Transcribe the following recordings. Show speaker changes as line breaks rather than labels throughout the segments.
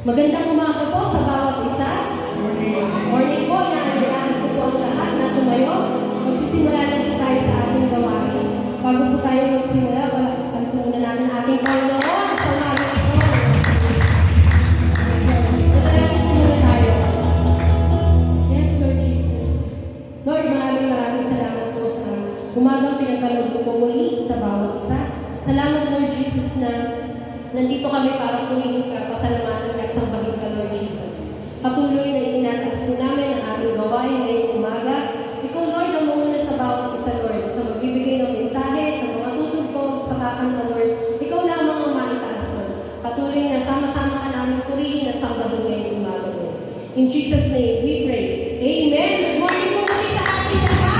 Magandang umaga po sa bawat isa. Morning po, inaanyayahan ko po ang lahat na tumayo. Magsisimula na po tayo sa ating gawain. Bago po tayo magsimula, ano po muna natin ating Panginoon sa umaga ito. Natalagin po muna tayo. Yes, Lord Jesus. Lord, maraming salamat po sa umagang pinagkaloob po muli sa bawat isa. Salamat, Lord Jesus, na nandito kami para purihin ka, pasalamatan ka at sambahin ka, Lord Jesus. Patuloy na itinataas po namin ang aming gawain ngayong umaga. Ikaw, Lord, ang mamuna sa bawat isa, Lord, sa magbibigay ng mensahe, sa mga tutugtog, sa kakanta, Lord. Ikaw lamang ang maitaas, Lord. Patuloy na sama-sama ka namin purihin at sambahin ngayong umaga, Lord. In Jesus' name, we pray. Amen. Good morning po muli sa ating lahat.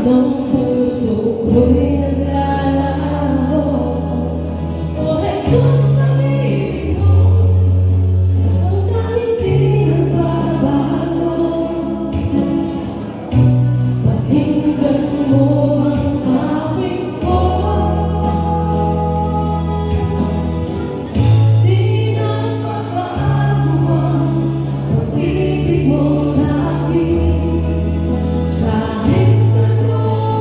ng puso ko'y naglalaro. O Jesus, pag-ibig mo ang tanging pinagbabago. Pakinggan mo ang awit ko, di na magbabago ang pag-ibig mo sa'kin. Kahit anong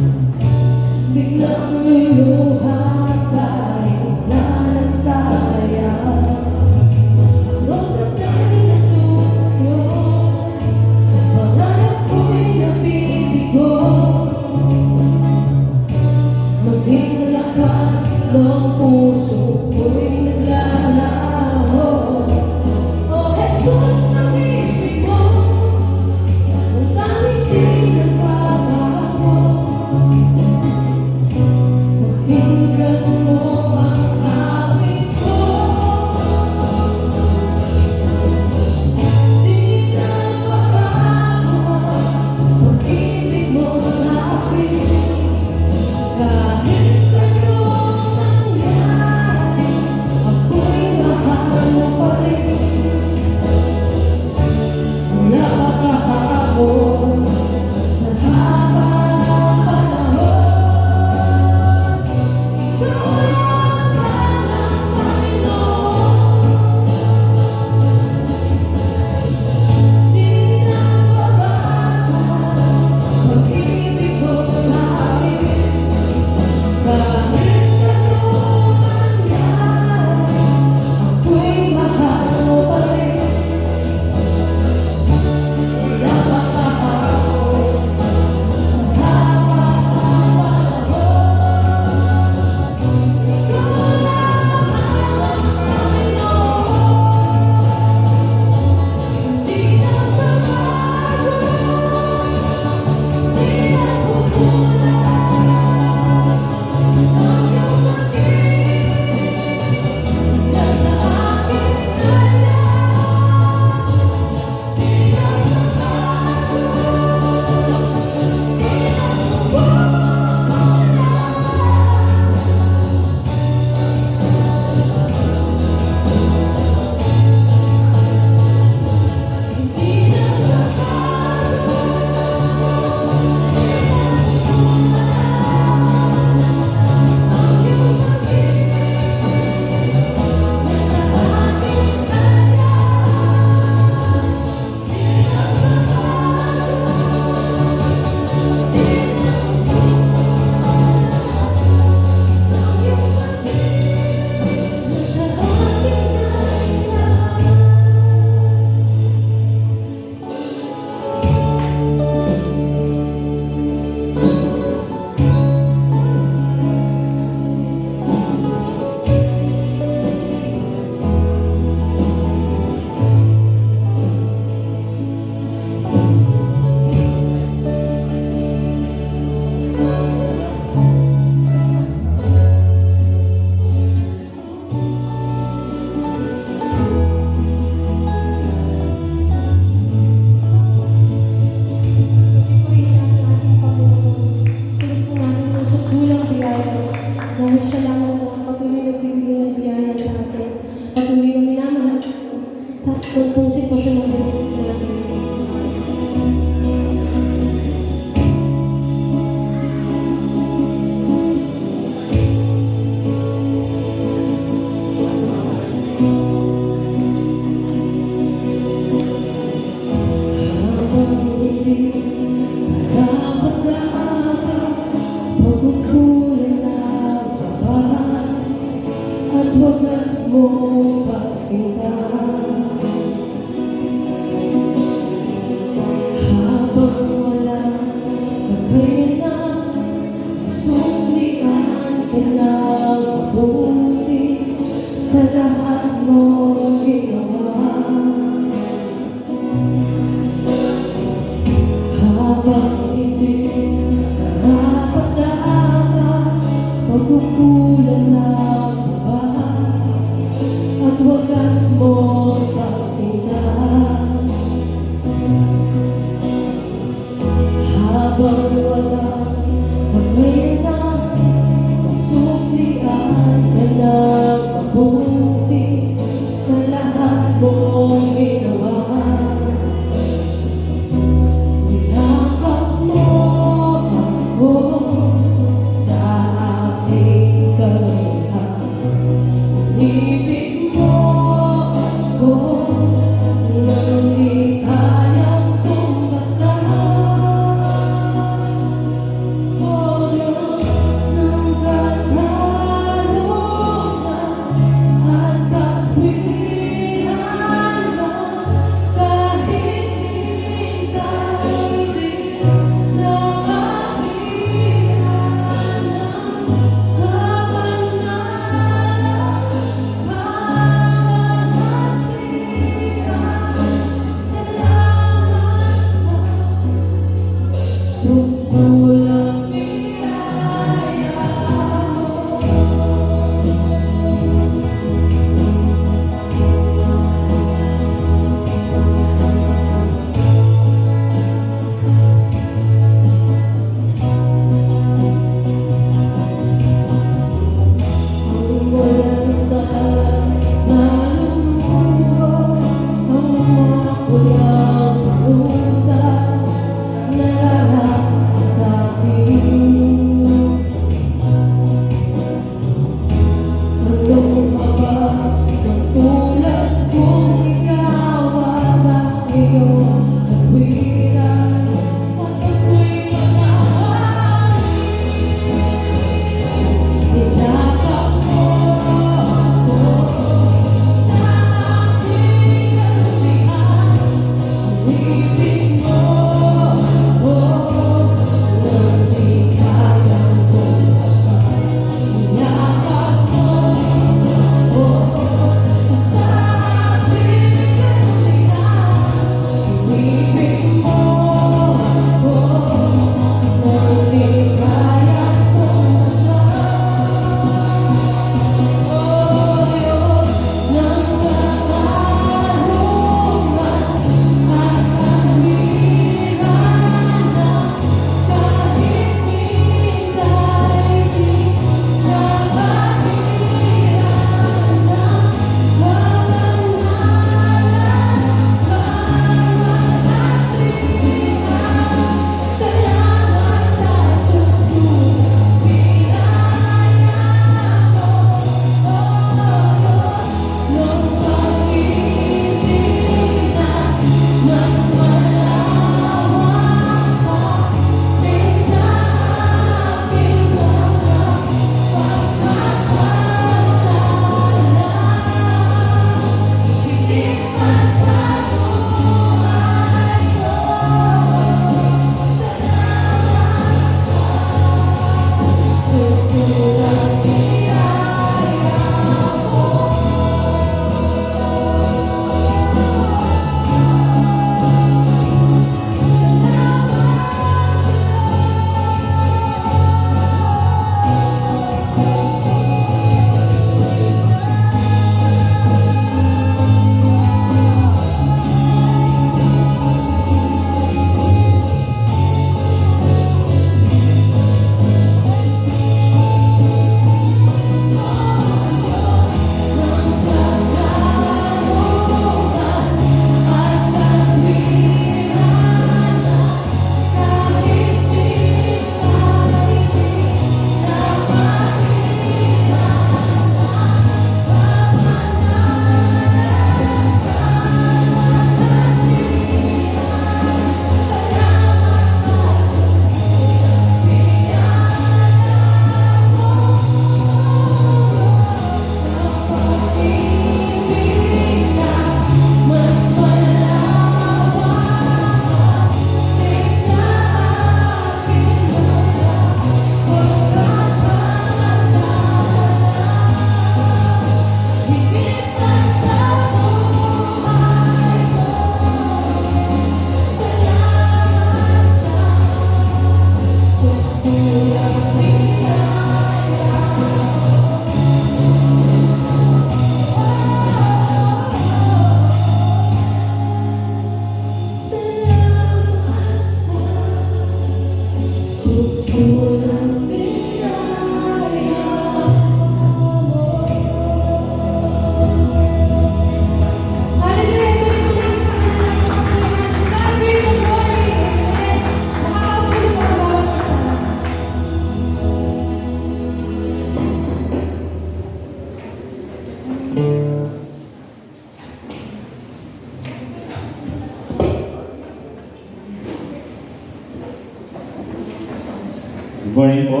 Good morning po.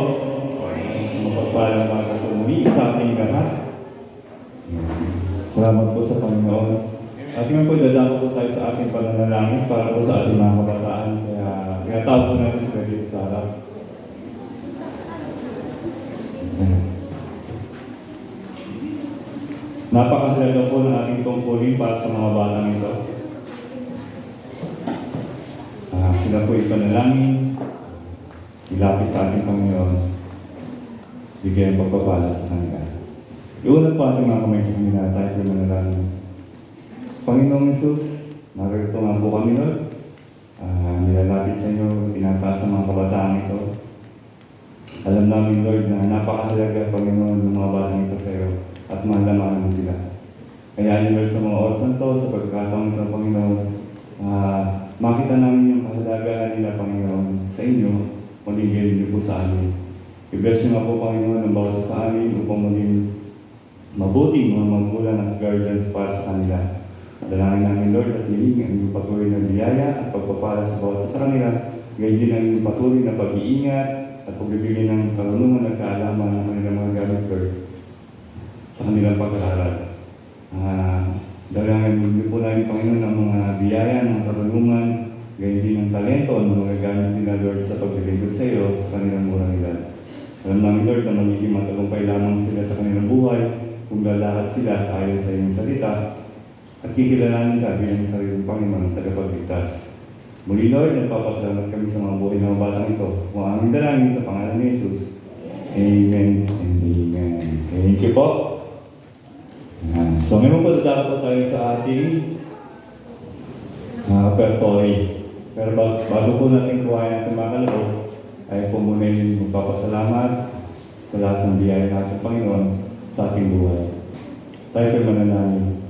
Sa mapagpalang mga muli sa ating lahat. Salamat po sa Panginoon. At ngayon po, dadako po tayo sa ating pananalangin para po sa ating mga kabataan. Kaya tinatawag po natin sila dito sa harap. Napakahalaga po ng ating tungkulin para sa mga batang ito. Sila po ipanalangin, ilapit sa ating Panginoon, bigyan ng pagpapala sa kanila. Iunat po ating mga kamay sa kanila, tayo po manalangin. Panginoong Hesus, narito nga po kami, Lord. Nilalapit sa inyo, tinataas ang mga kabataan ito. Alam namin, Lord, na napakahalaga, Panginoon, ng mga batang ito sa iyo at mahalamaan mo sila. Kaya niyo, Lord, sa mga oras na ito, sa pagkataon ito, Panginoon, makita namin yung kahalagahan nila, Panginoon, sa inyo, magiging niyo po sa amin. I-bless niyo nga po, Panginoon, ang bawat sa amin upang maging mabuting mga magulang at guardians para sa kanila. Dalangin namin, Lord, at hiling ang iyong patuloy na biyaya at pagpapala sa bawat sa kanila. Gayon din ang iyong patuloy na pag-iingat at pagbibigay ng karunungan at kaalaman ng kanilang mga gamit, Lord, sa kanilang pag-aaral. Dalangin niyo po namin, Panginoon, ng mga biyaya ng karunungan talento na magagamit din na Lord sa paglilingkod sa iyo sa kanilang murang edad. Alam namin Lord na magiging matagumpay lamang sila sa kanilang buhay kung lalakad sila ayon sa iyong salita at kikilalanin ka bilang sariling Panginoon at tagapagligtas. Muli Lord, nagpapasalamat kami sa mga buhay ng mga batang ito. Kung aming dalangin sa pangalan ni Jesus. Amen and amen. Thank you po. So ngayon po dadako po tayo sa ating repertory. Pero bago po natin kuhain natin mga kalaro, ay po muna yung magpapasalamat sa lahat ng biyaya ng ating Panginoon sa ating buhay. Tayo po manalangin.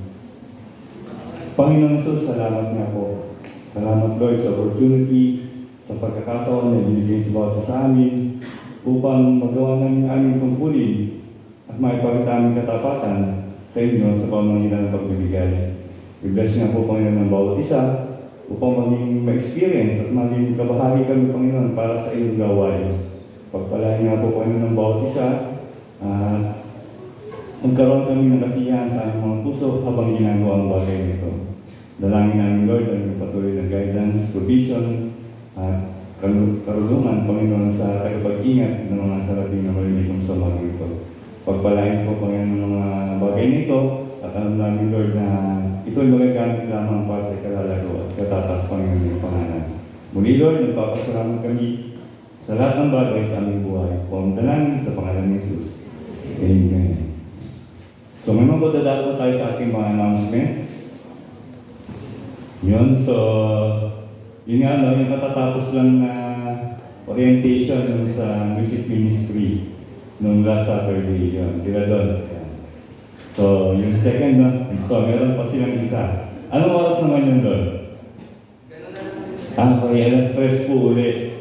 Panginoon Jesus, salamat nga po. Salamat Lord sa opportunity, sa pagkakataon na binigay sa bawat isa sa amin upang magawa namin aming tungkulin at maipakita aming katapatan sa inyo sa pamamagitan ng pagbibigay. I-bless nga po Panginoon ng bawat isa upang maging ma-experience at maging kabahagi kami Panginoon para sa iyong gawain. Pagpalain nga po Panginoon ng bawat isa magkaroon kami ng kasiyahan sa aming mga puso habang ginagawa ang bagay nito. Dalangin namin Lord ang patuloy na guidance, provision, at karunungan Panginoon sa tagapag-ingat ng mga sarating na malilikom sa mga ito. Pagpalain po Panginoon ng mga bagay nito at alam namin Lord na ito ay magagamit lamang para sa ikalalago at katatas Panginoon ng pangalan. Muli Lord, nagpapasalamat kami sa lahat ng bagay sa aming buhay. Kung dalangin sa pangalan ni Jesus. Amen. So ngayon po dadako tayo sa ating mga announcements. Yun, so yun nga no, yung katatapos lang na orientation nung sa music ministry nung last Saturday, yun, tira doon. So yung second no, so meron pa silang isa. Anong oras naman yun doon? Okay, alas 3 po uli,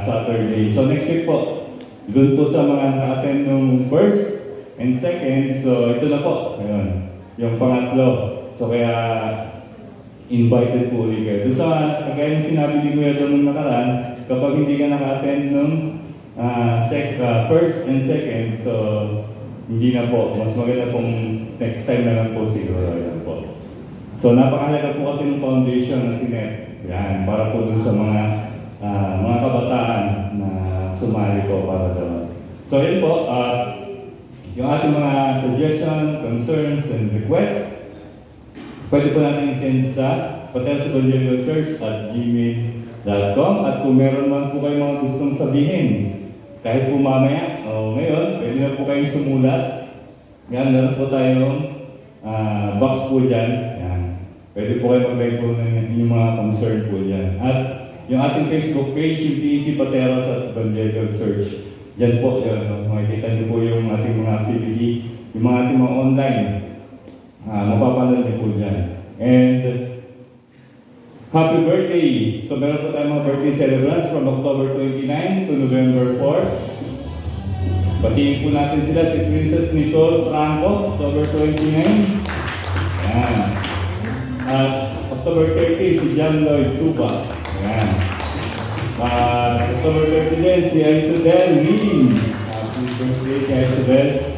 Saturday. So next week po, doon po sa mga naka-attend nung first and second, so ito na po, ayun, yung pangatlo. So kaya invited po ulit kayo. Doon sa, kagaya ng sinabi ni Kuya doon nung nakaraan, kapag hindi ka naka-attend nung first and second, so hindi na po. Mas maganda pong next time na lang po siguro. Yan po. So napakahalaga po kasi ng foundation na sinet. Yan, para po dun sa mga kabataan na sumali po para doon. So yun po, yung ating mga suggestion, concerns, and requests, pwede po natin i-send sa patelsevangelialchurch@gmail.com at kung meron man po kayong mga gustong sabihin, kahit po mamaya o ngayon, pwede na po kayong sumulat. Yan, meron po tayong box po dyan. Yan. Pwede po kayo mag-guide po ng yung mga concern po dyan. At yung ating Facebook page, yung PEC Pateros at Evangelical Church. Dyan po, yun, makikita niyo po yung ating mga activity, yung mga ating mga online. Mapapanood niyo po dyan. And happy birthday! So meron po tayong mga birthday celebrants from October 29 to November 4. Batiin po natin sila si Princess Nicole Franco, October 29. Yan. At October 30 si John Lloyd Tuba. Yan. October 30 din si Isabel Lee. Happy birthday si Isabel.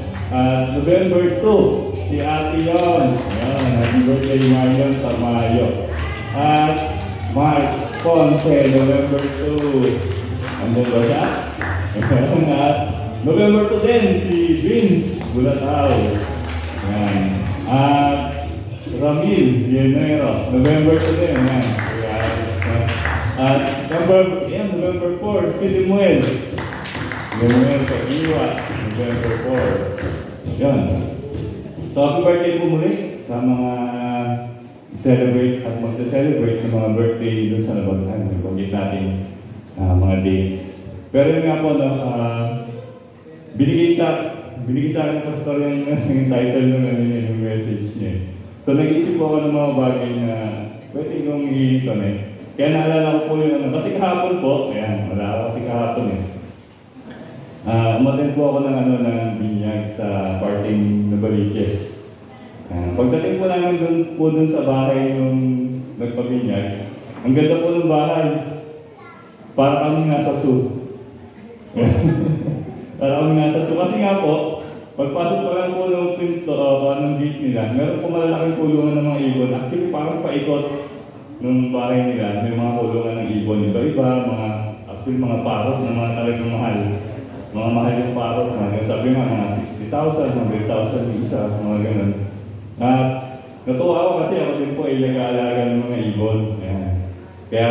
November 2 si Ate Yon. Ayan, happy birthday Marion Tamayo. At Mark Ponce, November 2. Andun ba siya? At November 2 din si Vince Bulatao. Ayan. At Ramil Vienero, November 2 din. Ayan. At November 4, si Limuel. Limuel sa Iwa, November 4. Yan. So, happy birthday po muli sa mga celebrate at magsa-celebrate ng mga birthday doon sa nabaghan. Nabagit natin mga dates. Pero yun nga po, no, binigay sa akin ng pastor yung title ng message niya. So, nag-isip po ako ng mga bagay na pwede kong i-connect. Kaya naalala ko po yung ano, kasi kahapon po, ayan, wala ako kasi kahapon eh. Umattend po ako ng binyag sa parting Novaliches. Pagdating po namin dun sa bahay nung nagpabinyag, ang ganda po ng bahay. Para kami nasa zoo. Para kami nasa zoo. Kasi nga po, pagpasok pa lang po ng pinto, ng gate nila, meron po malalaking kulungan ng mga ibon. Actually, parang paikot nung bahay nila, may mga kulungan ng ibon iba-iba, actually mga parot na mga talagang mahal. Mga mahal yung parot, sabi nga mga 60,000, 100,000 yung isa, mga ganun. At natuwa ako kasi ako din po ay nag-aalaga ng mga ibon. Ayan. Kaya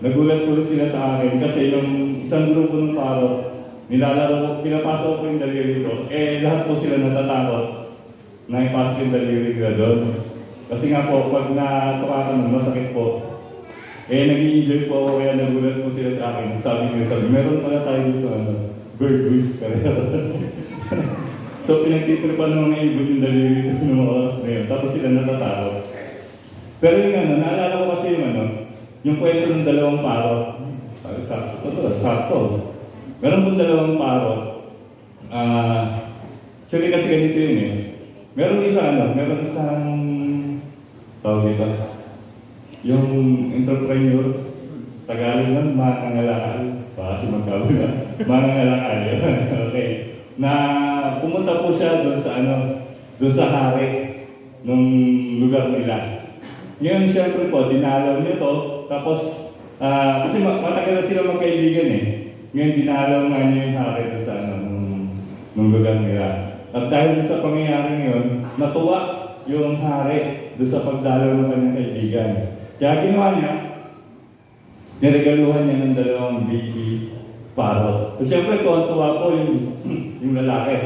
nagulat po sila sa akin kasi yung isang grupo ng parot, nilalaro, pinapasok ko yung daliri ko, lahat po sila natatakot na ipasok yung daliri nila doon. Kasi nga po, pag natukakan nun, masakit po. Nag-i-enjoy po ako, kaya nagulat po sila sa akin. Sabi, meron pala tayo dito, bird whisperer. So, pinagtitripan ng mga ibon yung daliri dito ng mga oras na yun. Tapos sila natatakot. Pero yung naalala ko kasi yung kwento ng dalawang parot. Sakto. Meron pong dalawang parot. Actually kasi ganito yun Meron isang tawag dito. Yung entrepreneur, Tagalog lang, manangalakal. Baka si magkabula. Manangalakal yun. Okay. Na pumunta po siya doon sa hari nung lugar nila. Ngayon, siyempre po, dinalaw niya to. Tapos, kasi matagal na sila magkaibigan Ngayon, dinalaw nga niya yung hari doon sa nung lugar nila. At dahil sa pangyayari ngayon, natuwa yung hari doon sa pagdalaw ng kanyang kaibigan. Kaya ginawa niya, niregaluhan niya ng dalawang baby parot. So siyempre, tuwa po yung lalaki.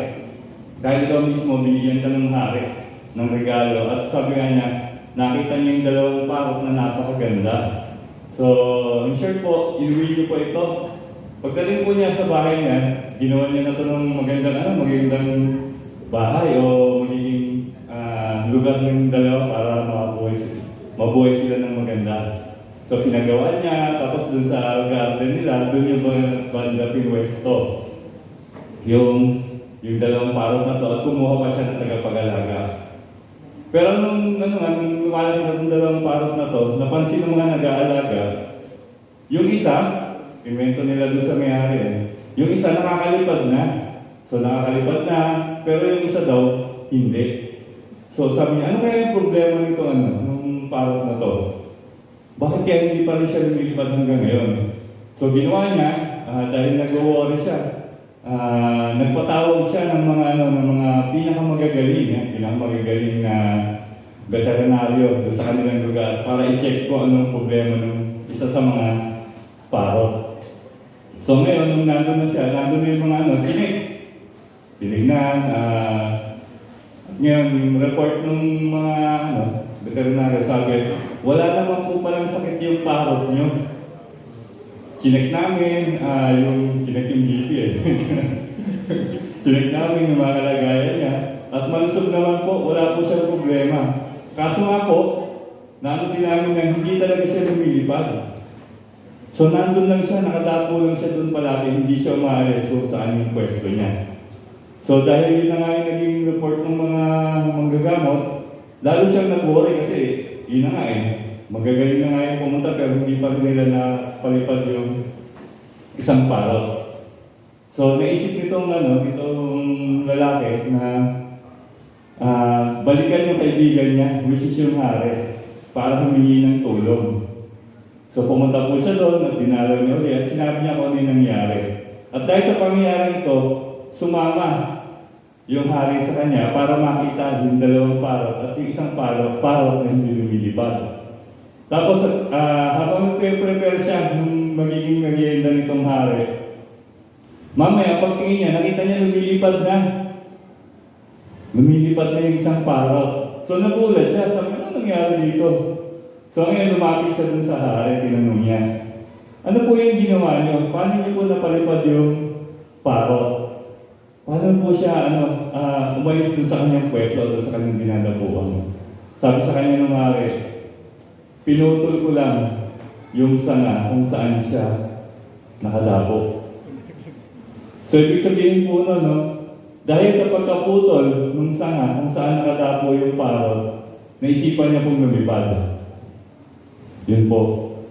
Dahil ikaw mismo, binigyan ka ng hari ng regalo. At sabi nga niya, nakita niya yung dalawang parot na napakaganda. So, in short po, inuwi niyo po ito. Pagdating po niya sa bahay niya, ginawa niya na ito ng magandang bahay o magiging lugar ng dalawa para mabuhay sila ng maganda. So pinagawa niya, tapos dun sa garden nila, dun yung banda pinwesto. Yung dalawang parot na to, at kumuha pa siya ng tagapag-alaga. Pero nung lumalang na itong dalawang parot na to, napansin ng mga nag-aalaga, yung isa, invento nila doon sa may-ari yung isa nakakalipad na. So nakakalipad na, pero yung isa daw, hindi. So sabi niya, ano kaya yung problema nito, nung parot na to? Bakit kaya hindi pa rin siya lumilipad hanggang ngayon? So ginawa niya, dahil nag-worry siya, nagpatawag siya ng mga pinakamagagaling na veterinaryo sa kanilang lugar para i-check ko anong problema ng isa sa mga parot. So ngayon, nung nandun na siya, nandun na yung mga tinignan, ngayon, yung report ng mga veterinaryo sabi, wala naman po palang sakit yung parot nyo. Chinek namin, chinek yung BP Chinek namin yung mga kalagayan niya, at malusog naman po, wala po siyang problema. Kaso nga po, din namin na hindi talaga siya lumilipad. So nandun lang siya, nakadapo lang siya doon palagi, hindi siya umaalis kung saan yung pwesto niya. So dahil yun na nga yung naging report ng mga manggagamot, lalo siyang nag-worry kasi yun na nga magagaling na nga yung pumunta pero hindi pa rin nila na palipad yung isang parot. So naisip nitong lalaki na balikan yung kaibigan niya, which is yung hari, para humingi ng tulong. So pumunta po siya doon at dinalaw niya ulit at sinabi niya kung ano yung nangyari. At dahil sa pangyayari ito, sumama yung hari sa kanya para makita yung dalawang parot at yung isang parot na hindi lumilipad. Tapos habang nagpe-prepare siya nung magiging merienda nitong hari, mamaya pagtingin niya, nakita niya lumilipad na. Lumilipad na yung isang parot. So nagulat siya, sabi, ano nangyari dito? So ngayon lumapit siya dun sa hari, tinanong niya, ano po yung ginawa niyo? Paano niyo po napalipad yung parot? Paano po siya umalis dun sa kanyang pwesto o sa kanyang dinadapuan? Sabi sa kanya ng hari, pinutol ko lang yung sanga kung saan siya nakadapo. So ibig sabihin po dahil sa pagkaputol ng sanga kung saan nakadapo yung parot, naisipan niya pong lumipad. Yun po.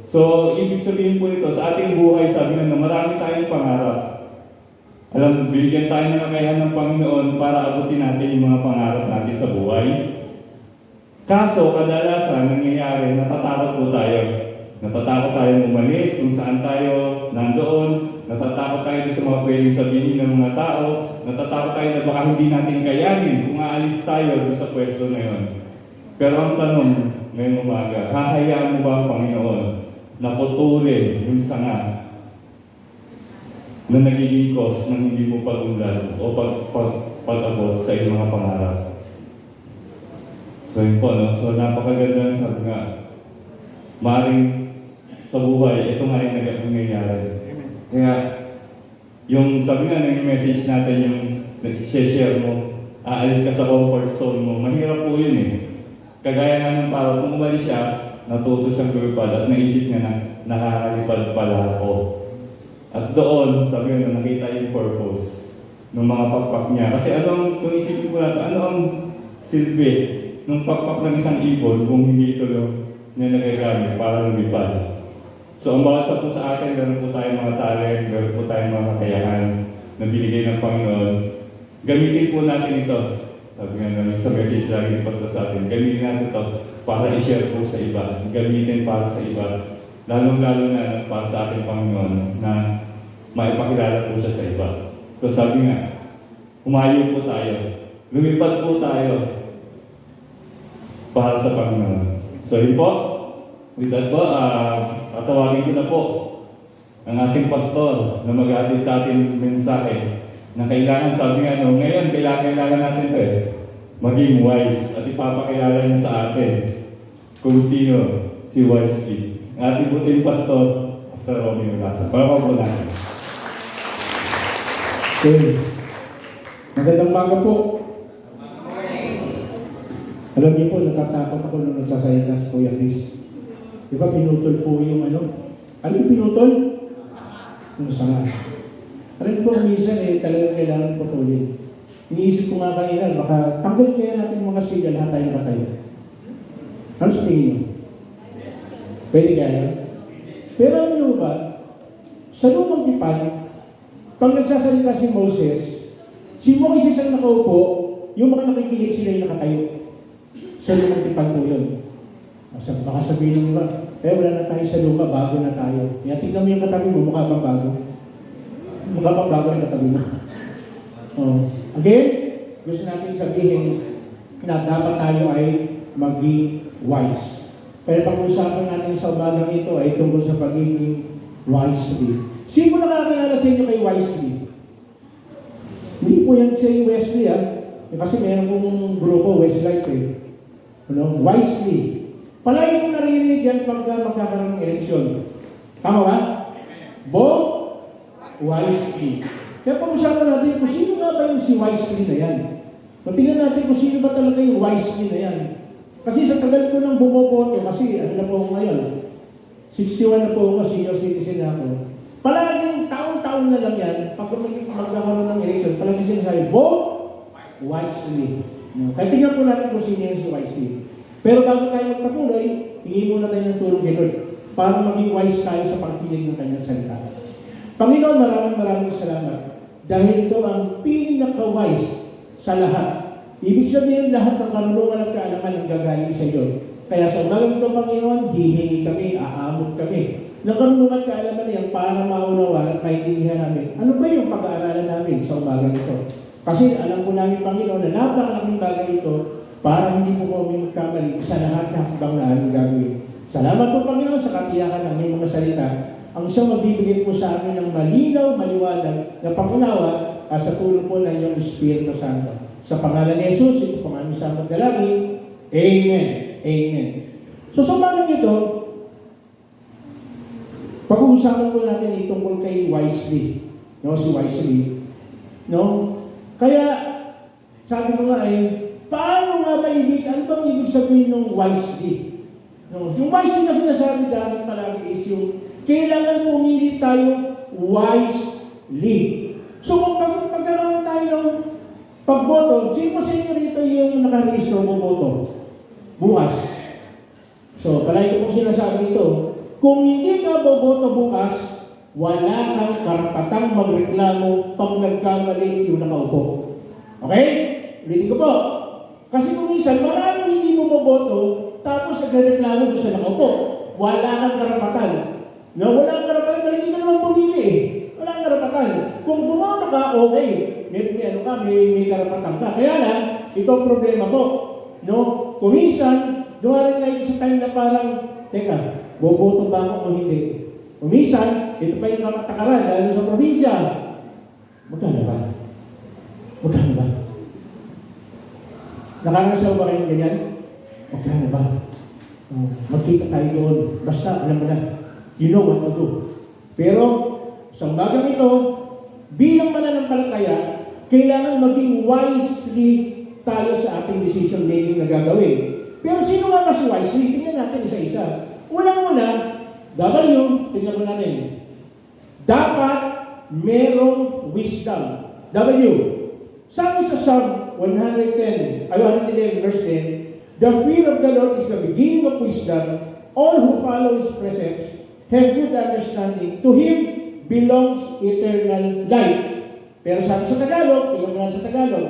So, ibig sabihin po ito, sa ating buhay, sabi nga, marami tayong pangarap. Alam, binigyan tayo ng kakayahan ng Panginoon para abutin natin yung mga pangarap natin sa buhay. Kaso, kadalasan, nangyayari, natatakot po tayo. Natatakot tayo tayong umalis, kung saan tayo nandoon, natatakot tayo sa mga pwedeng sabihin ng mga tao, natatakot tayo na baka hindi natin kayanin kung aalis tayo doon sa pwesto na yun. Pero ang tanong ngayong umaga, hahayaan mo ba ang Panginoon na putulin yung sanga na nagiging cause ng hindi mo pag-unlad o pag-abot sa iyong mga pangarap? So yun po, no? So napakaganda, sabi nga, maaaring sa buhay, ito nga yung nangyayari. Kaya, yung sabi nga ng message natin, yung nag-share mo, aalis ka sa comfort zone mo, mahirap po yun eh. Kagaya nga ng parang kung umalis siya, natuto siyang lumipad at naisip niya na nakakalipad pala ako. At doon, sabi nga, nakita yung purpose ng mga pakpak niya. Kasi kung isipin ko natin, ano ang silbi ng pakpak ng isang ibon kung hindi ito niya nagagamit para lumipad? So ang bawat po sa atin, meron po tayong mga talent, meron po tayong mga kakayahan na binigay ng Panginoon. Gamitin po natin ito. Sabi nga namin sa message lagi ni Pastor sa atin, gamitin natin ito para i-share po sa iba. Gamitin para sa iba. Lalong-lalo na para sa ating Panginoon na maipakilala po siya sa iba. So sabi nga, humayo po tayo. Lumipad po tayo para sa Panginoon. So yun po. With that po, tatawagin ko na po ang ating pastor na mag-aatid sa ating mensahe na kailangan, sabi nga ngayon, kailangan natin ito maging wise at ipapakilala niya sa atin kung sino si Wise Lee. Ang ating buting pastor, Pastor Romeo Lasa. Para po natin.
Okay. Magandang umaga po. Alam niyo po, natatakot ako nung nagsasalita si Kuya Chris. Di ba pinutol po yung ano? Ano yung pinutol? Yung sanga. Alam po, minsan talagang kailangan putulin. Iniisip ko nga kanina, baka tanggal kaya natin mga siga, lahat tayong katayo. Ano sa tingin niyo? Pwede kaya? Pero alam niyo ba, sa lumang tipan, pag nagsasalita si Moses, si Moses ang nakaupo, yung mga nakikinig sila yung nakatayo. Sa lumang tipan po yun. Baka sabihin mo ba, wala na tayo sa lupa, bago na tayo. Kaya tignan mo yung katabi mo, mukha bang bago? Mukha bang bago yung katabi mo? Again, gusto natin sabihin na dapat tayo ay maging wise. Pero pag-usapan natin sa umagang ito ay tungkol sa pagiging wisely. Sino nakakilala sa inyo kay Wisely? Hindi po yan si Wesley kasi meron pong grupo, Westlife Wisely. Palagi mo naririnig yan pagka magkakaroon ng eleksyon. Tama ba? Vote wisely. Kaya pag-usapan natin kung sino nga ba yung si Wisely na yan. Matingnan natin kung sino ba talaga yung Wisely na yan. Kasi sa tagal ko nang bumoboto, kasi ano na po ako ngayon, 61 na po ako, senior citizen na ako. Palaging taon-taon na lang yan, pag magkakaroon ng eleksyon, palaging sinasabi, vote wisely. Kaya tingnan po natin kung sino yung si Wisely. Pero bago tayo magpatuloy, hingi muna tayo ng tulong kay Lord para maging wise tayo sa pagkinig ng kanyang salita. Panginoon, maraming salamat dahil ito ang pinaka-wise sa lahat. Ibig sabihin, lahat ng karunungan at kaalaman ang gagaling sa iyo. Kaya sa umagang ito, Panginoon, hihingi kami, aamot kami ng karunungan at kaalaman niyan para maunawa at maintindihan namin. Ano ba yung pag-aaralan namin sa umagang ito? Kasi alam ko namin, Panginoon, na napakalaking bagay ito para hindi po kami magkamali sa lahat ng hakbang na aming gagawin. Salamat po, Panginoon, sa katiyakan ng aming mga salita. Ang siyang magbibigay po sa amin ng malinaw, maliwanag na pangunawa at sa tulong po ng iyong Espiritu Santo. Sa pangalan ni Jesus, ito po ang aming samad dalangin. Amen. Amen. So sa umagang ito, pag-uusapan po natin tungkol kay Wisely. Si Wisely. Kaya, sabi ko nga paano nga ba ano bang ibig sabihin ng wisely? Yung wisely na sinasabi namin palagi is yung kailangan pumili tayo wisely. So kung pagkakaroon tayo ng pagboto, sino sa inyo rito yung nakarehistro mo boto? Bukas. So palagi ko pong sinasabi ito, kung hindi ka boboto bukas, wala kang karapatang magreklamo pag nagkamali yung nakaupo. Okay? Ulitin ko po. Kasi kung minsan, maraming hindi mo boboto, tapos nagreklamo doon sa nakaupo. Wala kang karapatan. No, wala kang karapatan dahil hindi ka naman pumili eh. Wala kang karapatan. Kung bumoto ka, okay. May karapatan ka. Kaya lang, ito ang problema po. No? Kuminsan, dumating kayo sa time na parang, teka, boboto ba ako o hindi? Kuminsan, ito pa yung kamatakaran dahil sa probinsya. Magkano ba? Magkano ba? Nakarasaw ba kayong ganyan? Magkano ba? Magkita tayo doon. Basta, alam mo na, you know what to do. Pero, sa bagang ito, bilang mananampalataya, kailangan maging wisely tayo sa ating decision making na gagawin. Pero sino nga mas wisely? Tingnan natin isa-isa. Unang-una, tingnan mo natin. Dapat merong wisdom. W. Sabi sa Psalm 111 verse 10, the fear of the Lord is the beginning of wisdom. All who follow His precepts have good understanding. To Him belongs eternal life. Pero sabi sa Tagalog, tingnan mo na sa Tagalog,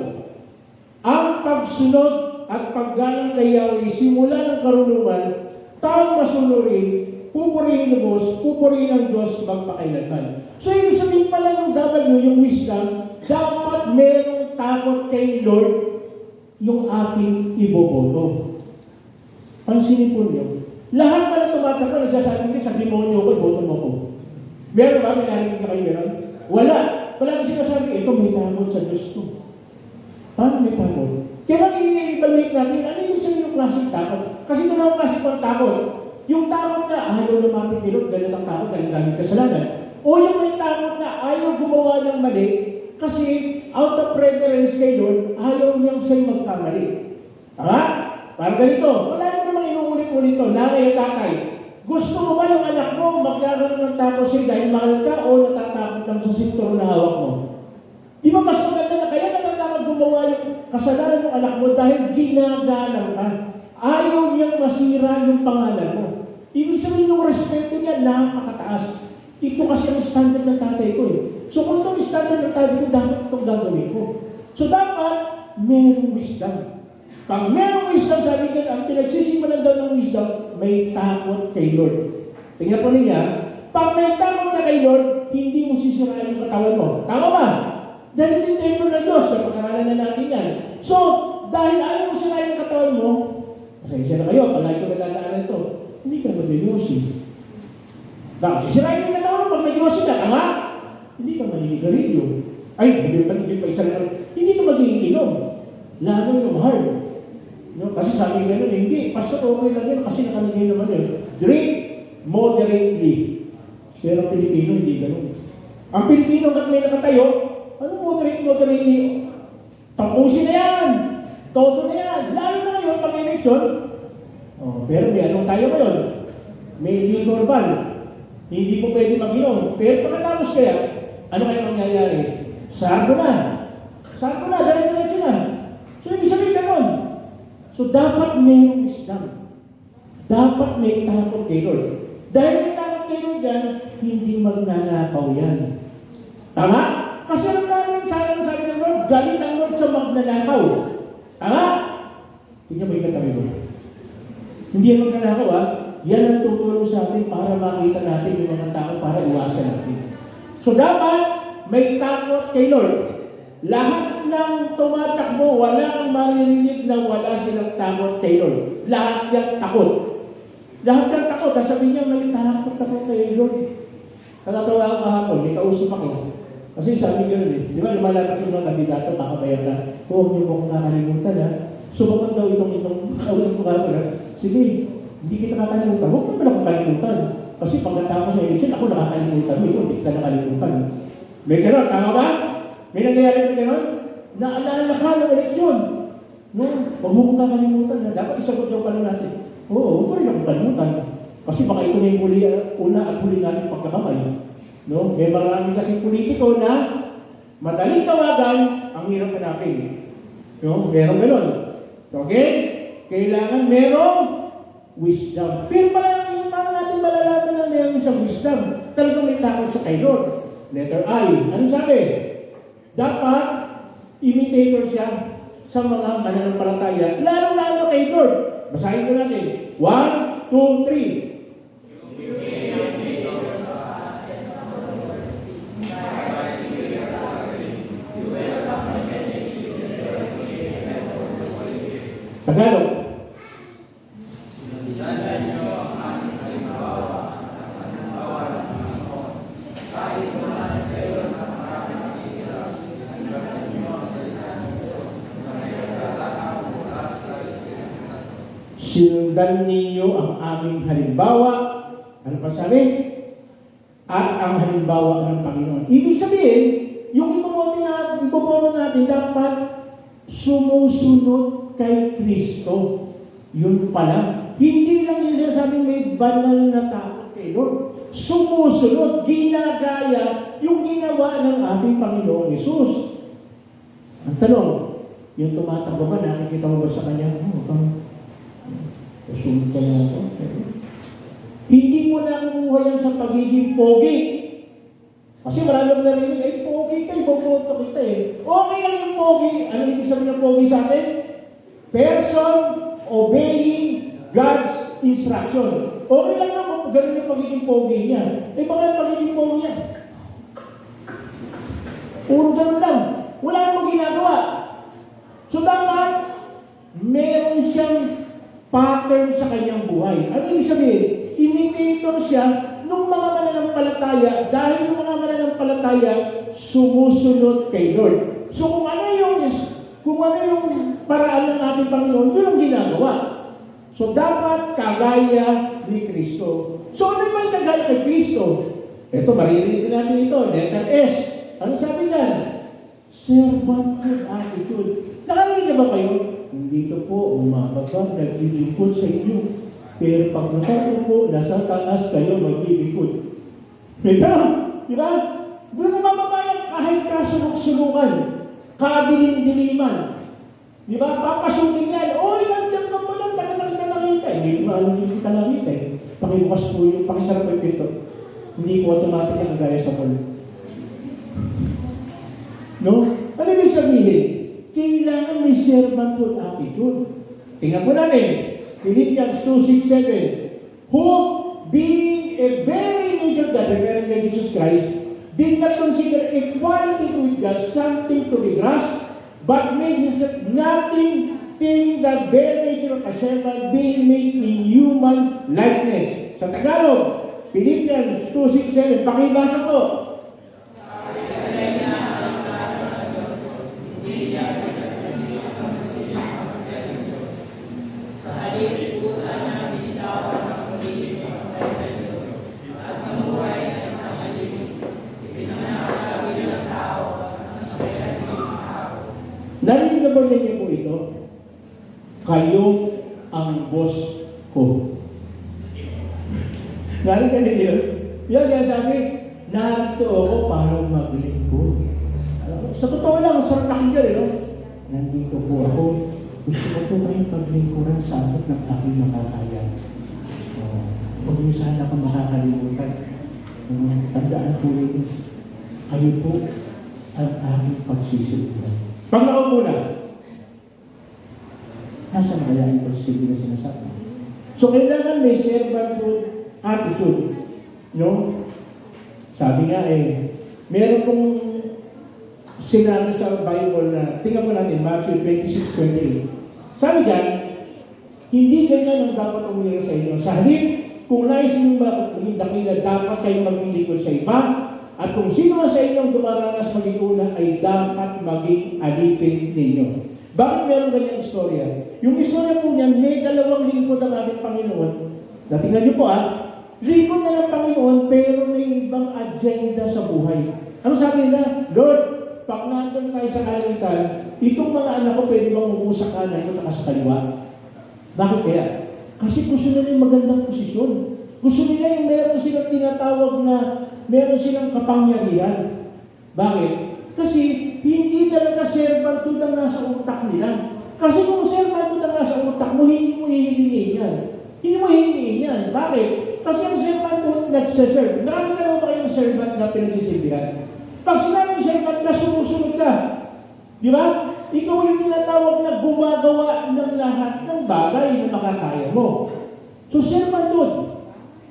ang pagsunod at paggalang kay Yahweh simula ng karunungan, taong masunurin, pupurihin lubos, pupurihin ang Diyos magpakailanman. So, ibig sabihin pala ng W, yung wisdom, dapat merong takot kay Lord yung ating iboboto. Pansinin po niyo, lahat pala tumatakbo, nagsasabi sa demonyo ko, iboto mo ko. Meron ba? May narinig na kayo meron? Wala. Wala na sinasabi, ito may takot sa Diyos to. Paano may takot? Kailan i-evaluate natin, ano yung sabihin ng klaseng takot? Kasi dalawang klase pang takot. Yung takot na ayaw lumapit kay Lord, dahil ang takot, dahil daming kasalanan. O yung may takot na ayaw gumawa ng mali, kasi out of preference kay Lord, ayaw niyang siya'y magkamali. Tama? Parang ganito, wala mo namang inuulit-ulit to, nanay at tatay. Gusto mo ba yung anak mo magkakaroon ng takot sa'yo dahil mahal ka o natatakot lang sa sinturon na hawak mo? Di ba mas maganda na kaya natatakot gumawa yung kasalanan ng anak mo dahil ginagalang ka? Ayaw niyang masira yung pangalan mo. Ibig sabihin yung respeto niya, napakataas. Ito kasi ang standard ng tatay ko eh. So kung itong standard ng tatay ko, dapat itong gagawin ko. So dapat, merong wisdom. Pag merong wisdom, sabi ko, ang pinagsisimulan daw ng wisdom, may takot kay Lord. Tingnan po niya, pag may takot ka kay Lord, hindi mo sisirain yung katawan mo. Tama ba? Dahil yung templo ng Diyos, napag-aralan na natin yan. So, dahil ayaw mo sirain yung katawan mo, pasensya na kayo, palagi ko nadadaanan ito, hindi ka mag-yosi. Bakit? Sisirain yung katawan mo pag nag-yosi ka, tama? Hindi ka maninigarilyo. Ay, hindi pa isa lang. Hindi ka mag-iinom. Lalo yung hard. No? Kasi sabi nga nun, hindi, pastor, okay lang yun kasi nakalagay naman yun. Drink moderately. Pero ang Pilipino, hindi ganun. Ang Pilipino, kat may nakatayo, ano moderately? Tapusin na yan! Todo na yan! Lalo na ngayon, pag-eleksyon, pero may anong tayo ngayon? May liquor ban. Hindi po pwede mag-inom. Pero pagkatapos kaya, ano kayo mangyayari? Sardo na, dire-diretso na. So, ibig sabihin ganun. So, dapat may wisdom. Dapat may takot kay Lord. Dahil may takot kay Lord yan, hindi magnanakaw yan. Tama? Kasi alam natin, sabi ng Lord, galit ang Lord sa magnanakaw. Tama? Tingnan mo yung katabi mo. Hindi yan magnanakaw, ha? Yan ang tutulong sa atin para makita natin yung mga tao para iwasan natin. So, dapat may takot kay Lord. Lahat ng tumatakbo, wala kang maririnig na wala silang takot kay Lord. Lahat yan takot. Lahat yan takot. Sabi niya, may takot ako kay Lord. Nakatawa ako kahapon, may kausap ako. Kasi sabi niya rin, di ba lumalapit yung mga kandidato, kakabayan ka, huwag niyo po akong kakalimutan ha. Sumagot daw itong kausap ko kahapon ha. Sige, hindi kita kakalimutan. Huwag naman akong kalimutan. Kasi pagkatapos ng eleksyon, ako nakakalimutan mo. Ikaw, hindi kita nakalimutan. May gano'n, tama ba? May nangyayari na gano'n? Naalala ka ng eleksyon. No? Huwag mo kong kakalimutan ha. Dapat isagot daw pala natin. Oo, huwag mo rin akong kalimutan. Kasi baka ito na yung una at huli natin pagkakamay. No? May marami kasing politiko na madaling tawagan, ang hirap hanapin. No? Merong gano'n. Okay? Kailangan merong wisdom. Pero para natin malalaman na meron siyang wisdom, talagang may takot sa kay Lord. Letter I. Ano sabi? Dapat imitator siya sa mga mananampalataya, lalo-lalo kay Lord. Basahin ko natin. 1, 2, 3. Tagalog. Sinundan ninyo ang aming halimbawa. Ano pa sabi? At ang halimbawa ng Panginoon. Ibig sabihin, yung ibobono natin dapat sumusunod kay Kristo. Yun pala. Hindi lang yung sinasabing may banal na takot kay Lord. Sumusunod, ginagaya yung ginawa ng ating Panginoong Hesus. Ang tanong, yung tumatakbo ba, nakikita mo ba sa kanya? Kasunod ka na ako. Hindi mo na kumuha yan sa pagiging pogi. Kasi marami narinig, ay pogi ka, iboboto kita eh. Okay lang yung pogi. Ano ibig sabihin ng pogi sa atin? Person obeying God's instruction. Okay lang na kung ganun yung pagiging pogi niya. Eh baka yung pagiging pogi niya? Puro ganun lang. Wala namang ginagawa. So dapat, meron siyang pattern sa kanyang buhay. Ano ibig sabihin? Imitator siya ng mga mananampalataya dahil yung mga mananampalataya sumusunod kay Lord. So kung ano yung paraan ng ating Panginoon, yun ang ginagawa. So dapat kagaya ni Kristo. So ano ba yung kagaya kay Kristo? Ito, maririnig din natin ito. Letter S. Ano sabi niyan? Servanthood attitude. Nakarinig na ba kayo? Hindi ito po, umababa, naglilingkod sa inyo. Pero pag nakaupo po, nasa taas kayo maglilingkod. May tanong, di ba? Doon mababayan kahit kasulok-sulukan, kadilim-diliman. Di ba? Papasukin yan. Oy, nandiyan ka pala, taga nakita. Hindi mo alam yung kita nakita eh. Pakibukas po yung, pakisarap yung pinto. Hindi po automatic yung kagaya sa mall. No? Ano ibig sabihin? Kailangan may servanthood attitude. Tingnan po natin. Philippians 2:6-7. Who, being a very nature God, referring to Jesus Christ, did not consider equality with God something to be grasped, but made himself nothing, taking the bare nature of a servant, being made in human likeness. Sa Tagalog, Philippians 2:6-7. Pakibasa po. Narinig na ba ninyo po ito? Kayo ang boss ko. Narinig na ninyo yun? Yan kaya sabi, narito ako para maglingkod. Sa totoo lang, sarap pakinggan eh, no? Nandito po ako. Gusto ko po kayong paglingkuran sa abot ng aking makakaya. Huwag niyo sana akong makakalimutan. Tandaan po rin, kayo po ang aking pagsisilbihan. Pag nakaupo na, nasa kaya yung pagsisilbi na sinasabi? So, kailangan may servanthood attitude. No? Sabi nga meron pong sinabi sa Bible na, tingnan mo natin, Matthew 26:28. Sabi dyan, hindi ganyan ang dapat umira sa inyo. Sa halip, kung nais mong maging dakila, dapat kayong maging likod sa iba. At kung sino man sa inyong dumaranas maging una, ay dapat maging alipin ninyo. Bakit meron ganyang istorya? Yung istorya po niyan, may dalawang lingkod ang ating Panginoon. Natingnan niyo po lingkod na ng Panginoon, pero may ibang agenda sa buhay. Ano sabi nila? Lord, pag nandun tayo sa kalangitan, itong mga anak ko pwede bang umupo sa kanan at sa kaliwa? Bakit kaya? Kasi gusto nila yung magandang posisyon. Gusto nila yung meron silang tinatawag na meron silang kapangyarihan. Bakit? Kasi hindi talaga servanthood ang nasa utak nila. Kasi kung servanthood ang nasa utak mo, hindi mo hihilingin yan. Hindi mo hihilingin yan. Bakit? Kasi ang servanthood nagsaserve. Nakakatawa ba kayong servant na pinagsisilbihan? Pag sinabing servant ka, sumusunod ka. Di ba? Ikaw yung tinatawag na gumagawa ng lahat ng bagay na makakaya mo. So, servanthood.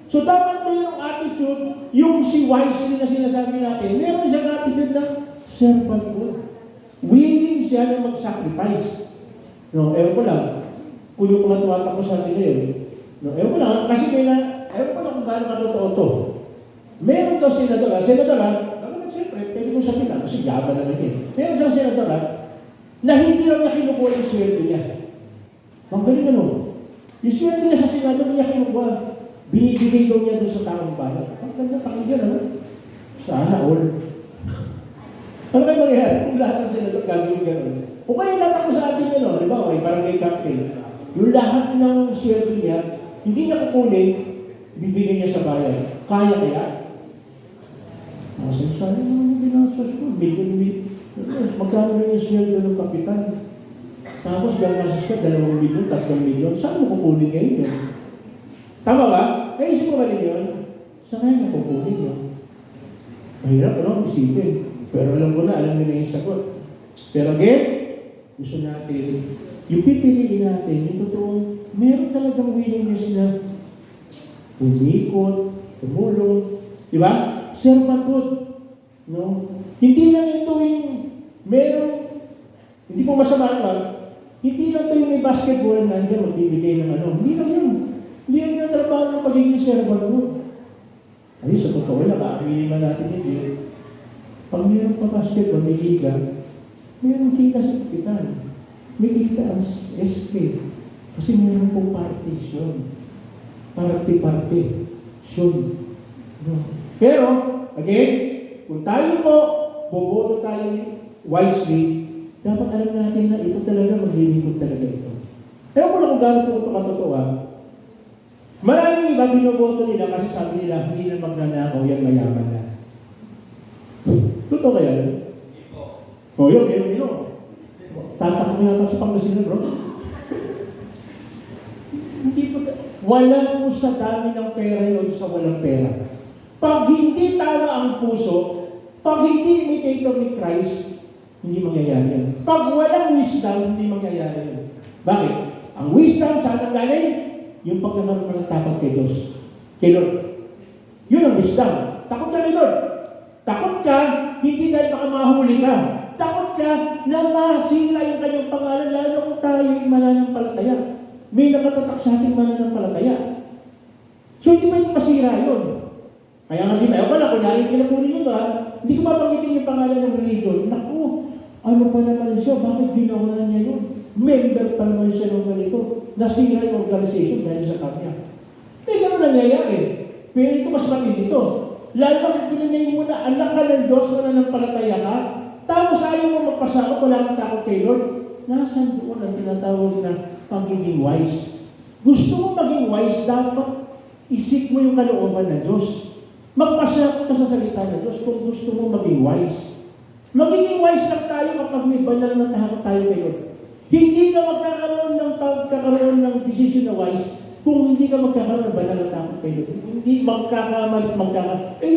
So, dapat mayroong attitude, yung si Wisely na sinasabi natin, meron siyang attitude ng servanthood. Willing siya na mag-sacrifice. No, ewan ko lang. kung yung mga tumatakbo sa atin ngayon. No, ewan ko lang, kasi ewan ko lang kung gaano katotoo to. Meron daw senador, siyempre, pwede kong sabihin kasi yaman naman yun. Meron siyang senador, na hindi raw niya kinukuha yung sweldo niya. Ang galing ano? Yung sweldo niya sa senador niya kinukuha. Binibigay daw niya doon sa taong bayan. Ang ganda pakinggan, ano? Sana all. Ano kayo mangyayari kung lahat ng senador gagawin gano'n? Kung kayo tatakbo sa atin yun, di ba? Okay, barangay captain. Yung lahat ng sweldo niya, hindi niya kukunin, bibigyan niya sa bayan. Kaya kaya? Sayang naman yung binastos ko. Million. Magkano na yung sweldo ng kapitan? Tapos gagastos ka, 2 milyon, 3 milyon. Saan mo kukunin ngayon yun? Tama ba? Naisip mo ba rin yun? Saan nga niya kukunin yun? Mahirap, ano? Isipin. Pero alam ko na, alam nyo na yung sagot. Pero again, gusto natin, yung pipiliin natin, yung totoong, meron talagang willingness na umikot, tumulong, di ba? Servanthood. No? Hindi lang ito yung meron, hindi po masama ka, hindi lang ito yung may basketball nandiyan magbibigay ng ano. Hindi lang yun. Hindi lang yung trabaho ng pagiging servanthood. Ay, sa totoo lang, aaminin man natin hindi. Pag meron pa basketball, may liga, meron kita sa kapitan. May kita ang SP. Kasi meron po partition. Party-party-tion. No? Pero, again, kung tayo po, boboto tayo wisely, dapat alam natin na ito talaga, maglilingkod talaga ito. Ewan ko na kung gano'n po ito katotoo. Maraming iba binoboto nila kasi sabi nila, hindi na magnanakaw yan, mayaman na. Totoo kaya yun? O yun. Tatak mo yata sa Pangasinan, bro. Hindi po, wala po sa dami ng pera yun sa walang pera. Pag hindi tama ang puso, pag hindi imitator ni Christ, hindi mangyayari yan. Pag walang wisdom, hindi mangyayari yan. Bakit? Ang wisdom, saan ang galing? Yung pagkakaroon ng takot kay Diyos. Kay Lord. Yun ang wisdom. Takot ka kay Lord. Takot ka, hindi dahil baka mahuli ka. Takot ka na masira yung kanyang pangalan, lalo kung tayo yung mananampalataya. May nakatatak sa ating mananampalataya. So, hindi pwedeng masira yun. Kaya nga di ba, wala, kung narinig po ninyo ba, hindi ko mapanggitin yung pangalan ng religion. Naku, ano pa naman siya? Bakit ginawa niya yun? Member pa naman siya ng ganito. Nasira yung organization dahil sa kanya. Eh, gano'n nangyayari. Pero ito mas matindi ito. Lalo na pinanay mo na anak ka ng Diyos, mananampalataya ka, tapos ayaw mo magpasakot, wala kang takot kay Lord. Nasaan doon ang tinatawag na pagiging wise? Gusto mo maging wise, dapat isip mo yung kalooban ng Diyos. Magpasakot ka sa salita ng Diyos kung gusto mo maging wise. Magiging wise lang tayo kapag may banal na takot tayo kay Lord. Hindi ka magkakaroon ng decision na wise kung hindi ka magkakaroon ng banal na takot kay Lord. Hindi yung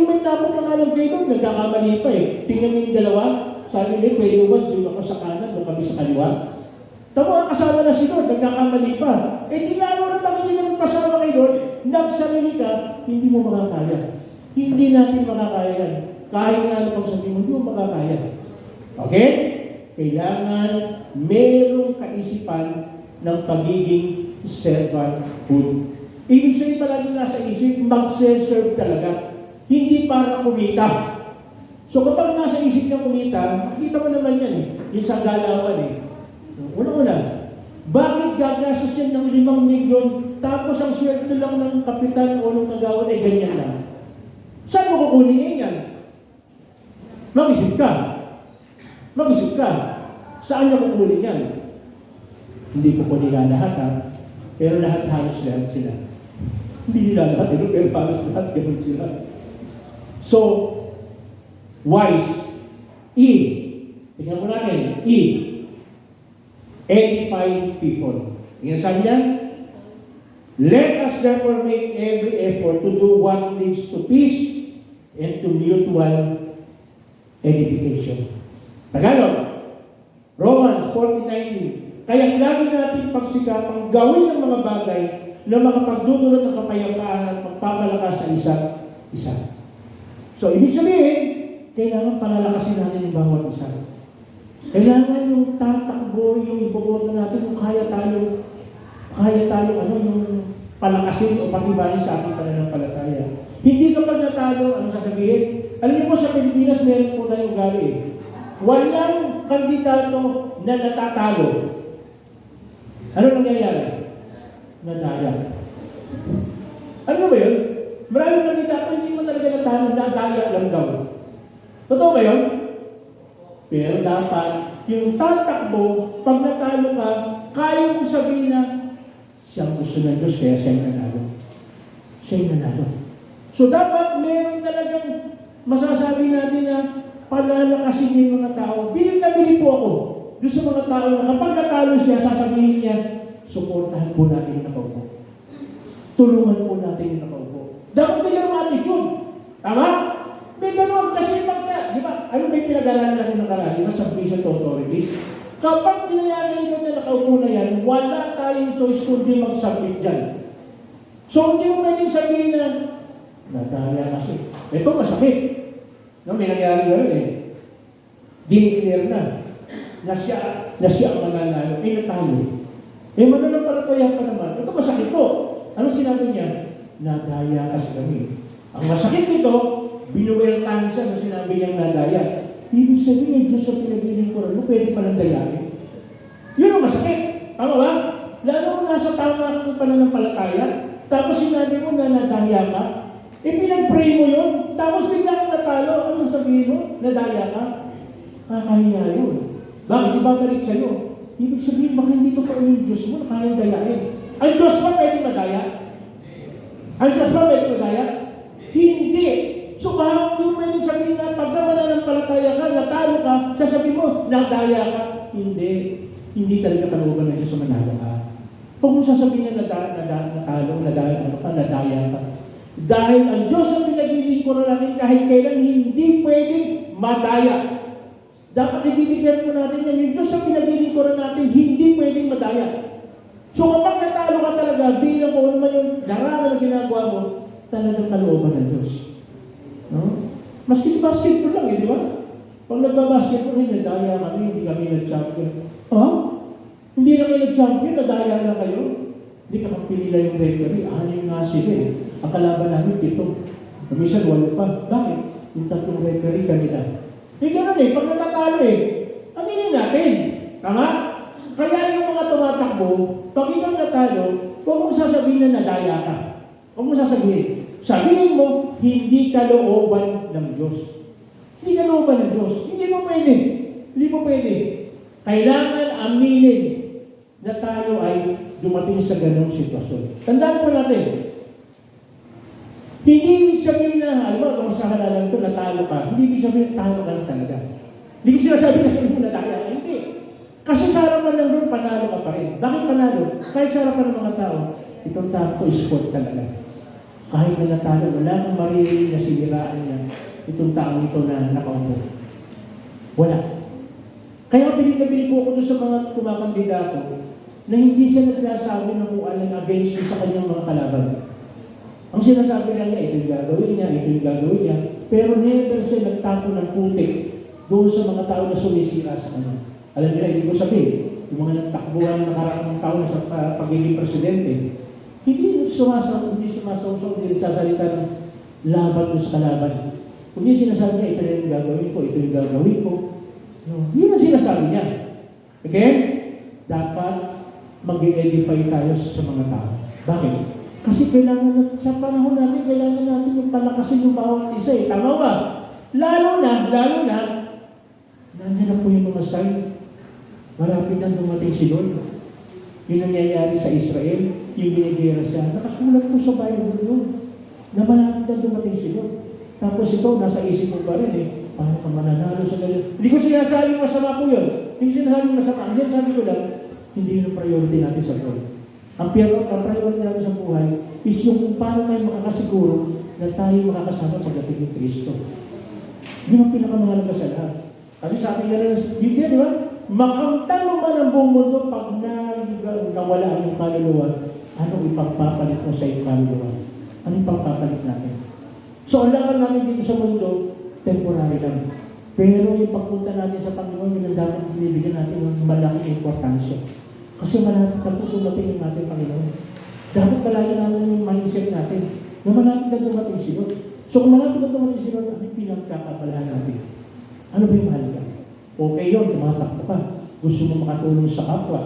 may takot na nga lang kay Lord, nagkakamali pa eh. Tingnan mo yung dalawa, sabi niya, pwede ubas, doon ako sa kanan, doon kami sa kaliwa. Tama ang kasama na si Lord, nagkakamali pa. Eh di lalo na pag hindi ka nagpasama kay Lord, nagsarili ka, hindi mo makakaya. Hindi natin makakaya yan. Kahit nga pag sabi mo, hindi mo makakaya. Okay? Kailangan merong kaisipan ng pagiging servanthood. Ibig sabihin palagi nasa isip, magse-serve talaga. Hindi para kumita. So kapag nasa isip ng kumita, makikita mo naman yan eh. Yung sa galawan eh. Una-una, bakit gagastos yan ng 5 milyon tapos ang sweldo lang ng kapitan o ng kagawad ay ganyan lang? Saan mo kukunin ngayon yan? Mag-isip ka. Saan niya kukunin yan? Hindi ko po nila lahat ha. Pero halos lahat sila. Hindi nila lahat, pero halos lahat ganun sila. So, wise. E. Tingnan mo natin. E. Edify people. Tingnan saan yan? Let us therefore make every effort to do what leads to peace and to mutual edification. Tagalog, Romans 14:19. Kaya lagi natin pagsikapang gawin ang mga bagay na makapagdudulot ng kapayapaan at magpapalakas sa isa't isa. So, ibig sabihin, kailangan palalakasin natin yung bawat isa. Kailangan yung tatakbo, yung iboboto natin, kung kaya tayo kaya tayo yung palakasin o patibayin sa ating pananampalataya. Hindi kapag natalo, ano sasabihin? Alam niyo po sa Pilipinas, meron po tayong ugali eh. Walang kandidato na natatalo. Ano nangyayari? Nadaya. Ano ba yun? Maraming kandidato, hindi mo talaga natalo, nadaya lang daw. Totoo ba yun? Pero dapat, yung tatakbo, pag natalo ka, kaya mong sabihin na, siyang gusto ng Diyos, kaya siya'y nanalo. Siya'y nanalo. So dapat meron talagang masasabi natin na palalakasin niya yung mga tao. Bilib na bilib po ako doon sa mga tao na kapag natalo siya, sasabihin niya, suportahan po natin yung nakaupo. Tulungan po natin yung nakaupo. Dapat may ganun attitude. Tama? May ganun kasi pagka, di ba, ano may pinag-aralan natin ng karali, diba, submission to authorities? Kapag tinayagan nito na nakaupo na yan, wala tayong choice kundi mag-submit dyan. So, hindi mo pwedeng sabihin na, nadaya kasi. Ito masakit. No, may nangyari gano'n eh. Dineclare na siya ang mananalo. Eh, natalo. Eh, mananampalataya pa naman. Ito masakit po. Ano sinabi niya? Nadaya kasi kami. Ang masakit nito, binuwertahan siya nung sinabi niyang nadaya. Ibig sabihin yung Diyos sa pinaglilingkuran mo, pwede palang dayain. Yun ang masakit. Tama ba? Lalo mo nasa tama kang pananampalataya, tapos sinabi mo na nadaya ka, eh pinag-pray mo yun, tapos bigla kang natalo, ano sabihin mo? Nadaya ka? Kakahiya yun. Bakit? Ibabalik sa'yo. Ibig sabihin, baka hindi totoo yung Diyos mo na kayang dayain. Ang Diyos ba pwede madaya? Ang Diyos ba pwede madaya? Hindi. So baka hindi mo pwedeng sabihin na pagka mananampalataya ka, natalo ka, sasabihin mo, nadaya ka. Hindi. Hindi talaga kalooban ng Diyos sa manalo ka. Huwag mo sasabihin na natalo, nadaya ka. Dahil ang Diyos ang pinaglilingkuran natin kahit kailan hindi pwedeng madaya. Dapat i-declare po natin yan. Yung Diyos ang pinaglilingkuran natin hindi pwedeng madaya. So kapag natalo ka talaga, bilang kung ano man yung larangan na ginagawa mo, talagang kalooban ng Diyos. No? Maski sa basketball lang di ba? Pag nagbabasketball, nadaya kami, hindi kami nag-champion. Hindi na kayo nag-champion, nadaya na kayo. Hindi ka kapilila yung referee, 6 nga sila eh. Ang kalaban namin, 7. Minsan, 8 pa. Bakit? Yung 3 referee kanila. Eh, gano'n eh. Pag natatalo eh, aminin natin. Tama? Kaya yung mga tumatakbo, pag ikaw natalo, huwag mong sasabihin na nadaya ka. Huwag mong sasabihin. Sabihin mo, hindi kalooban ng Diyos. Hindi kalooban ng Diyos. Hindi mo pwede. Hindi mo pwede. Kailangan aminin na tayo ay dumating sa ganong sitwasyon. Tandaan po natin, hindi ibig sabihin na, alam mo, kung sa halalan ito, natalo ka, hindi ibig sabihin, talo ka na talaga. Hindi ko sinasabi na sabihin mo, nataya ka. Hindi. Kasi sa harapan ng Lord, panalo ka pa rin. Bakit panalo? Kahit sa harapan ng mga tao, itong tao ko, sport talaga. Kahit na natalo, wala kang maririnig na siniraan niya itong taong ito na nakaupo. Wala. Kaya bilib na bilib po ako sa mga kumakandidato na hindi siya nagsasabi ng kung anong against sa kanyang mga kalaban. Ang sinasabi lang niya, ito yung gagawin niya, ito yung gagawin niya, pero never siya nagtapo ng putik doon sa mga tao na sumisira sa kanya. Alam niyo na, hindi ko sabihin, yung mga nagtakbuhan ng nakaraang taon sa pagiging presidente, hindi sumasaw, hindi nagsasalita ng laban doon sa kalaban. Kung yung sinasabi niya, ito na yung gagawin ko, ito yung gagawin ko, no, yun ang sinasabi niya. Again, dapat mag-edify tayo sa mga tao. Bakit? Kasi kailangan sa panahon natin, kailangan natin yung palakasin yung bawat isa eh. Tama ba? Lalo na, nandiyan na po yung mga sign. Malapit na dumating si Lord. Yung nangyayari sa Israel, yung binigera siya, nakasulat po sa Bible yun. Na malapit na dumating si Lord. Tapos ito, nasa isip mo pa rin eh. Paano ka mananalo sa ganyan? Hindi ko sinasabing masama po yun. Hindi ko sinasabing masama. Ang sinasabi ko lang, hindi yun ang priority natin sa Lord. Ang priority natin sa buhay is yung kung paano tayo makakasiguro na tayo makakasama pagdating ni Kristo. Yun ang pinakamahalaga sa lahat. Kasi sabi nga rin sa Biblia, di ba? Makamtan mo man ang buong mundo pag nawala ang iyong kaluluwa, anong ipagpapalit mo sa iyong kaluluwa? Anong ipagpapalit natin? So, ang laban natin dito sa mundo, temporary lang. Pero yung pagpunta natin sa Panginoon, yun ang dapat binibigyan natin ng malaking importansya. Kasi malapit na po dumating yung ating Panginoon. Dapat palagi namin yung mindset natin na malapit na dumating si Lord. So kung malapit na dumating si Lord, ano yung pinagkakabalahan natin? Ano ba yung mahalaga? Okay yun, tumatakbo ka. Gusto mo makatulong sa kapwa.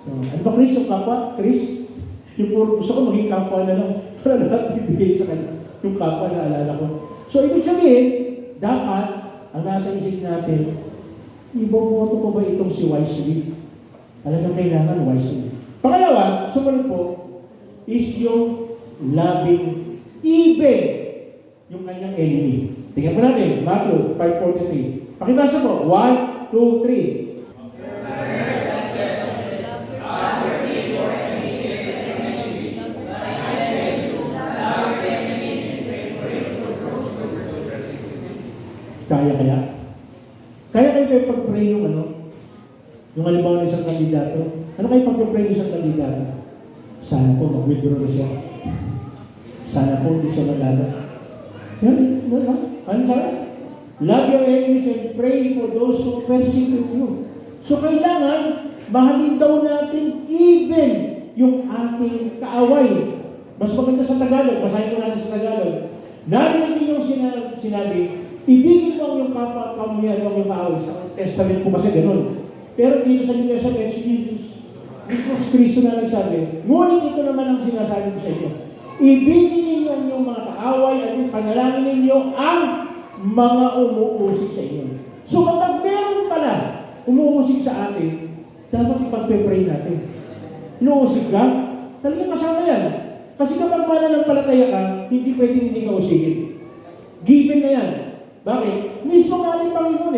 Ano ba, Chris, yung kapwa? Chris? Yung puro gusto ko maging kapwa na lang para lahat ibigay sa kanya. Yung kapwa na alala ko. So ibig sabihin, dapat ang nasa isip natin, iboboto ko ba itong si Wisely? Talagang kailangan wisely. Pangalawa, sumunod po, is yung loving even yung kanyang enemy. Tingnan po natin, Matthew 5:43. Pakibasa po, 1, 2, 3. Kaya? Kaya kayo pag-pray yung yung halimbawa ng isang kandidato. Ano kayo pag-pray ng isang kandidato? Sana po mag-withdraw na siya. Sana po hindi siya manalo. Yan, ano sabi? Love your enemies and pray for those who persecute you. So kailangan, mahalin daw natin even yung ating kaaway. Mas maganda sa Tagalog, basahin ko natin sa Tagalog. Narinig ninyong sinabi, ibigin mo ang yung kapwa at kamuyan mo ang yung kaaway. Sa Testament po kasi ganun. Pero dito sa New Testament, si Jesus Cristo na nagsabi, ngunit ito naman ang sinasabi ko sa inyo. Ibigin ninyo ang inyong mga kaaway at panalangin ninyo ang mga umuusig sa inyo. So kapag meron pala umuusig sa atin, dapat ipag-pray natin. Inuusig ka, talagang kasama yan. Kasi kapag mananampalataya ka, hindi pwedeng hindi ka usigin. Given na yan. Bakit? Mismo nga ating Panginoon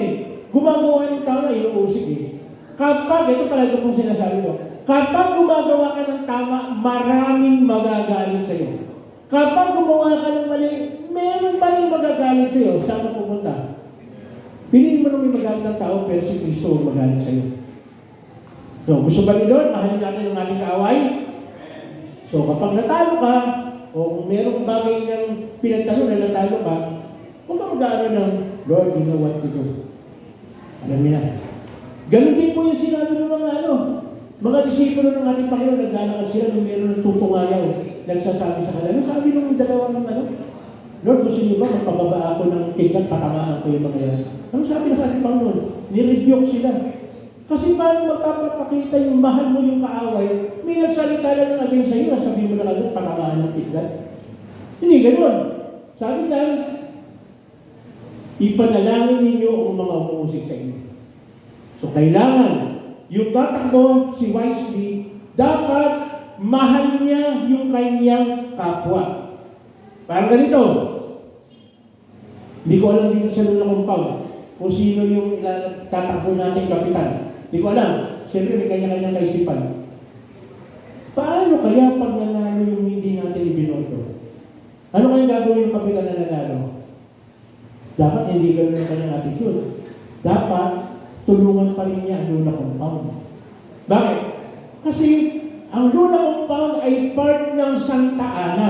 gumagawa ng tama, inuusig Kapag, ito pala ito pong sinasabi ko, kapag gumagawa ka ng tama, maraming magagalit sa iyo. Kapag gumawa ka ng mali, meron pa rin magagalit sa iyo. Saan ka pupunta? Piliin mo nung may magalit ng tao, pero si Kristo ang magalit sa iyo. So, gusto ba ni Lord, mahalin natin ang ating kaaway? So, kapag natalo ka, o kung merong bagay ng pinagtalo na natalo ka, huwag ka mag-aaral ng, Lord, you know what to do. Alam niyo na. Ganun din po yung sinabi ng mga disipulo ng ating Panginoon, naglalakad sila nung meron ng tutungayaw, nagsasabi sa kanila. Sabi ng dalawa ng Lord, gusto niyo ba magpababa ako ng kinggan, patamaan ko yung mga yan? Ano sabi ng ating Panginoon? Nirebuke sila. Kasi paano magpapakita yung mahal mo yung kaaway, may nagsalita lang ng against sa'yo, sabi mo na agad, patamaan ng kinggan. Hindi ganun. Sabi niyan, ipanalangin ninyo ang mga umuusig sa inyo. So, kailangan, yung tatakbo, si Wisely, dapat mahal niya yung kanyang kapwa. Parang ganito. Hindi ko alam dito sa Luna Compound kung sino yung tatakbo nating kapitan. Hindi ko alam. Siyempre, may kanya-kanyang kaisipan. Paano kaya pag nanalo yung hindi natin ibinoto? Ano kaya gagawin ng kapitan na nanalo? Dapat hindi ganoon ang kanyang attitude. Dapat tulungan pa rin niya ang Luna Compound. Bakit? Kasi ang Luna Compound ay part ng Santa Ana.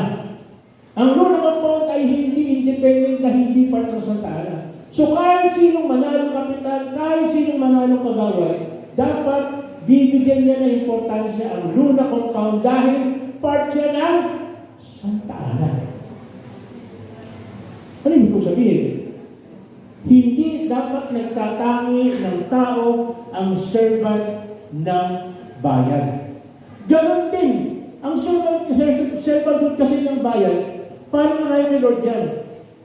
Ang Luna Compound ay hindi independent na hindi part ng Santa Ana. So kahit sinong manalong kapitan, kahit sinong manalong kagawad, dapat bibigyan niya ng importansya ang Luna Compound dahil part siya ng Santa Ana. Ano ibig ko sabihin? Hindi dapat nagtatangi ng tao ang servant ng bayan. Ganon din, ang servanthood kasi ng bayan, paano kaya kay Lord yan?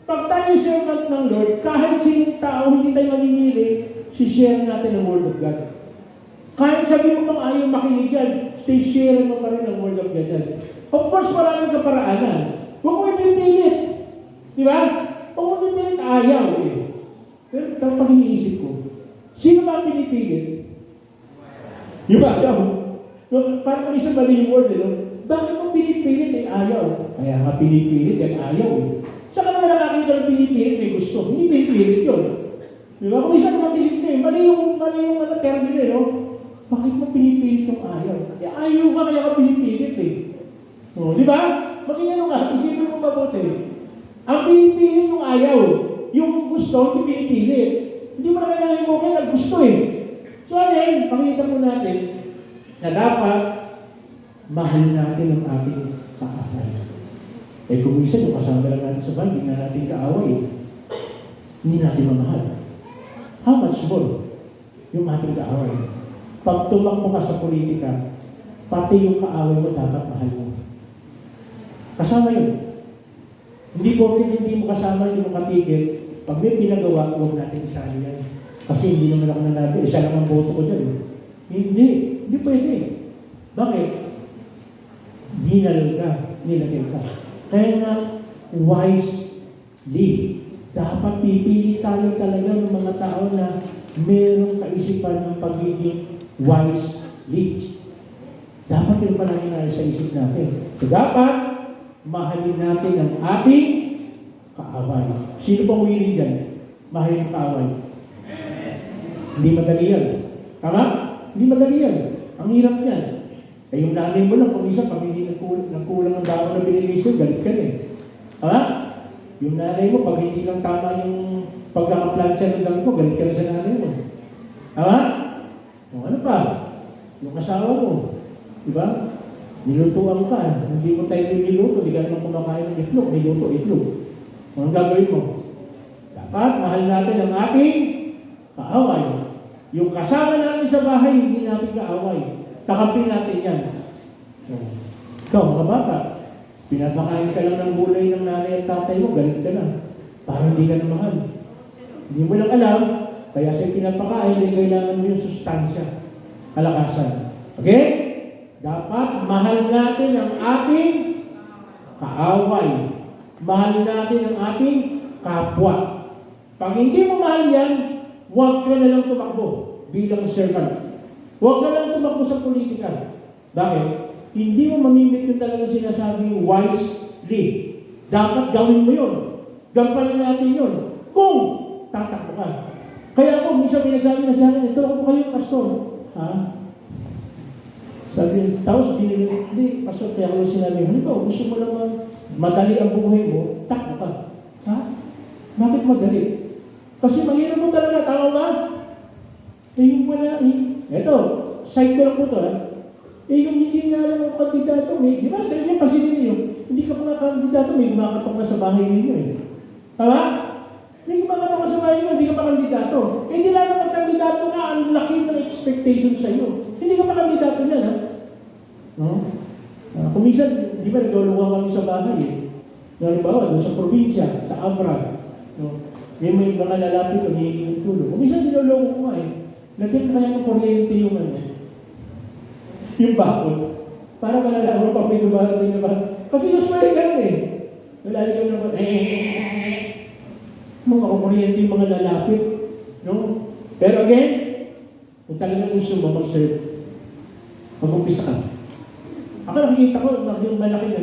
Pag tayo servant ng Lord, kahit sinong tao, hindi tayo mamimili, share natin ang Word of God. Kahit sabi mo bang ayaw makinig yan, share mo pa rin ang Word of God yan. Of course, maraming kaparaanan. Huwag mo ipipilit. Di ba? Huwag mo ipipilit, ayaw Pero pag iniisip ko, sino ba pinipilit? Yung ayaw. Parang isang mali yung word, bakit mo pinipilit ayaw? Kaya nga pinipilit ayaw Saan ka naman nakakita ng pinipilit may gusto? Hindi pinipilit yun. Di ba? Kung isa naman isip ko mali yung termino Bakit mo pinipilit yung ayaw? Ayaw ka kaya ka pinipilit di ba? Maging ka, isipin mo mabuti. Ang pinipilit yung ayaw. Yung gusto, hindi pinipilit. Hindi mo na kailangan mo kaya gusto So ano pakikita po natin, na dapat mahal natin ang ating kaaway. Eh kung minsan yung kasama lang natin sa bahay, hindi na natin kaaway, hindi natin mamahal. How much more yung ating kaaway? Pag tumakbo ka sa politika, pati yung kaaway mo dapat mahal mo. Kasama yun. Hindi porket hindi mo kasama, hindi mo katigil, pag may pinagawa, huwag natin isali yan. Kasi hindi naman ako nanabi, isa lang ang boto ko dyan. Hindi pwede. Bakit? Nilagay ka. Kaya nga, wisely. Dapat pipili tayo talaga ng mga tao na mayroong kaisipan ng pagiging wisely. Dapat yun pala sa isip natin. So dapat, mahalin natin ang ating kaaway. Sino bang willing dyan? Mahalin ang kaaway. Hindi madali yan. Tama? Hindi madali yan. Ang hirap yan. Eh yung nanay mo lang, kung isa, pag hindi nagkulang ang damo na binigay sa'yo, galit ka eh. Tama? Yung nanay mo, pag hindi lang tama yung pagkakaplansya ng damo mo, galit ka na sa nanay mo. Tama? O ano pa? Yung asawa mo. Diba? Nilutuan ka. Hindi mo tayo niluto, hindi ka naman kumakain ng itlog. Niluto, itlog. Anong gagawin mo? Dapat mahal natin ang ating kaaway. Yung kasama natin sa bahay, hindi natin kaaway. Takampin natin yan. Ikaw, mga bata, pinapakain ka lang ng gulay ng nanay at tatay mo, galit ka na. Parang hindi ka na mahal. Hindi mo lang alam, kaya sa'yo pinapakain, dahil kailangan mo yung sustansya, kalakasan. Okay? Dapat mahal natin ang ating kaaway. Mahal natin ang ating kapwa. Pag hindi mo mahal yan, huwag ka na lang tumakbo bilang servant. Huwag ka lang tumakbo sa politika. Bakit? Hindi mo mamimit yung talaga sinasabi wisely. Dapat gawin mo yun. Gampanan natin yun. Kung tatakbo ka. Kaya ako, minsan may nagsabi na sa akin, ito ako kayo, pastor. Ha? Sabi, tapos hindi, pastor, kaya ako sinabi, ano ba, gusto mo naman madali ang buhay mo, takbo ka. Ha? Bakit madali? Kasi mahirap mo talaga, tama ba? Eh yung wala, eto, side ko lang po ito, ha? Eh yung hindi nga alam ang kandidato, may, di ba, sa inyo, pasilin niyo, hindi ka pa nga kandidato, may gumakatok na sa bahay ninyo eh. Tama? May gumakatok na sa bahay ninyo, hindi ka pa kandidato. Eh hindi lang naman kandidato nga, ang laki ng expectation sa iyo. Hindi ka pa kandidato niyan, ha? No? Kung minsan, di ba, nagluluwa kami sa bahay eh. Halimbawa, doon sa probinsya, sa Abra, no? May mga lalapit o hihingi ng tulong. Kung minsan, niloloko ko nga eh. Lagyan pa yan ng kuryente yung ano, yung bakod. Para malalaman pa may dumarating na ba. Kasi usually ganun eh. Nalalagyan naman, mga kuryente yung mga lalapit. No? Pero again, kung talagang gusto mo mag-serve, mag-umpisa ka. Ako nakikita ko, yung malaking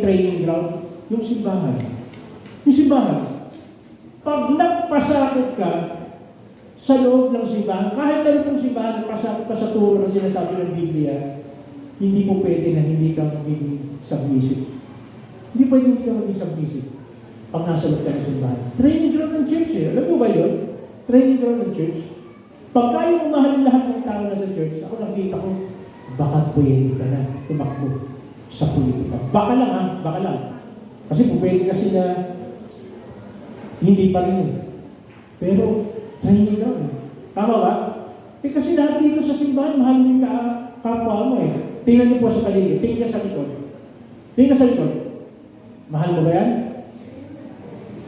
training ground, yung simbahan. Yung simbahan. Pag nagpasakot ka sa loob ng simbahan, kahit ano pong simbahan, nagpasakot ka sa turo na sinasabi ng Biblia, hindi po pwede na hindi ka magiging submissive. Hindi pwede hindi ka magiging submissive pag nasa loob ka ng simbahan. Training ground ng church eh. Alam mo ba yun? Training ground ng church. Pag kayo umahalin lahat ng tao na sa church, ako nakita ko, baka pwede ka na tumakbo sa politika. Baka lang ha, baka lang. Kasi kung pwede kasi na hindi pa rin yun. Pero, training ground. Tama ba? Eh kasi lahat dito sa simbahan, mahal mo yung kapwa mo eh. Tingnan niyo po sa paligid. Tingnan sa likod. Tingnan sa likod. Mahal mo ba yan?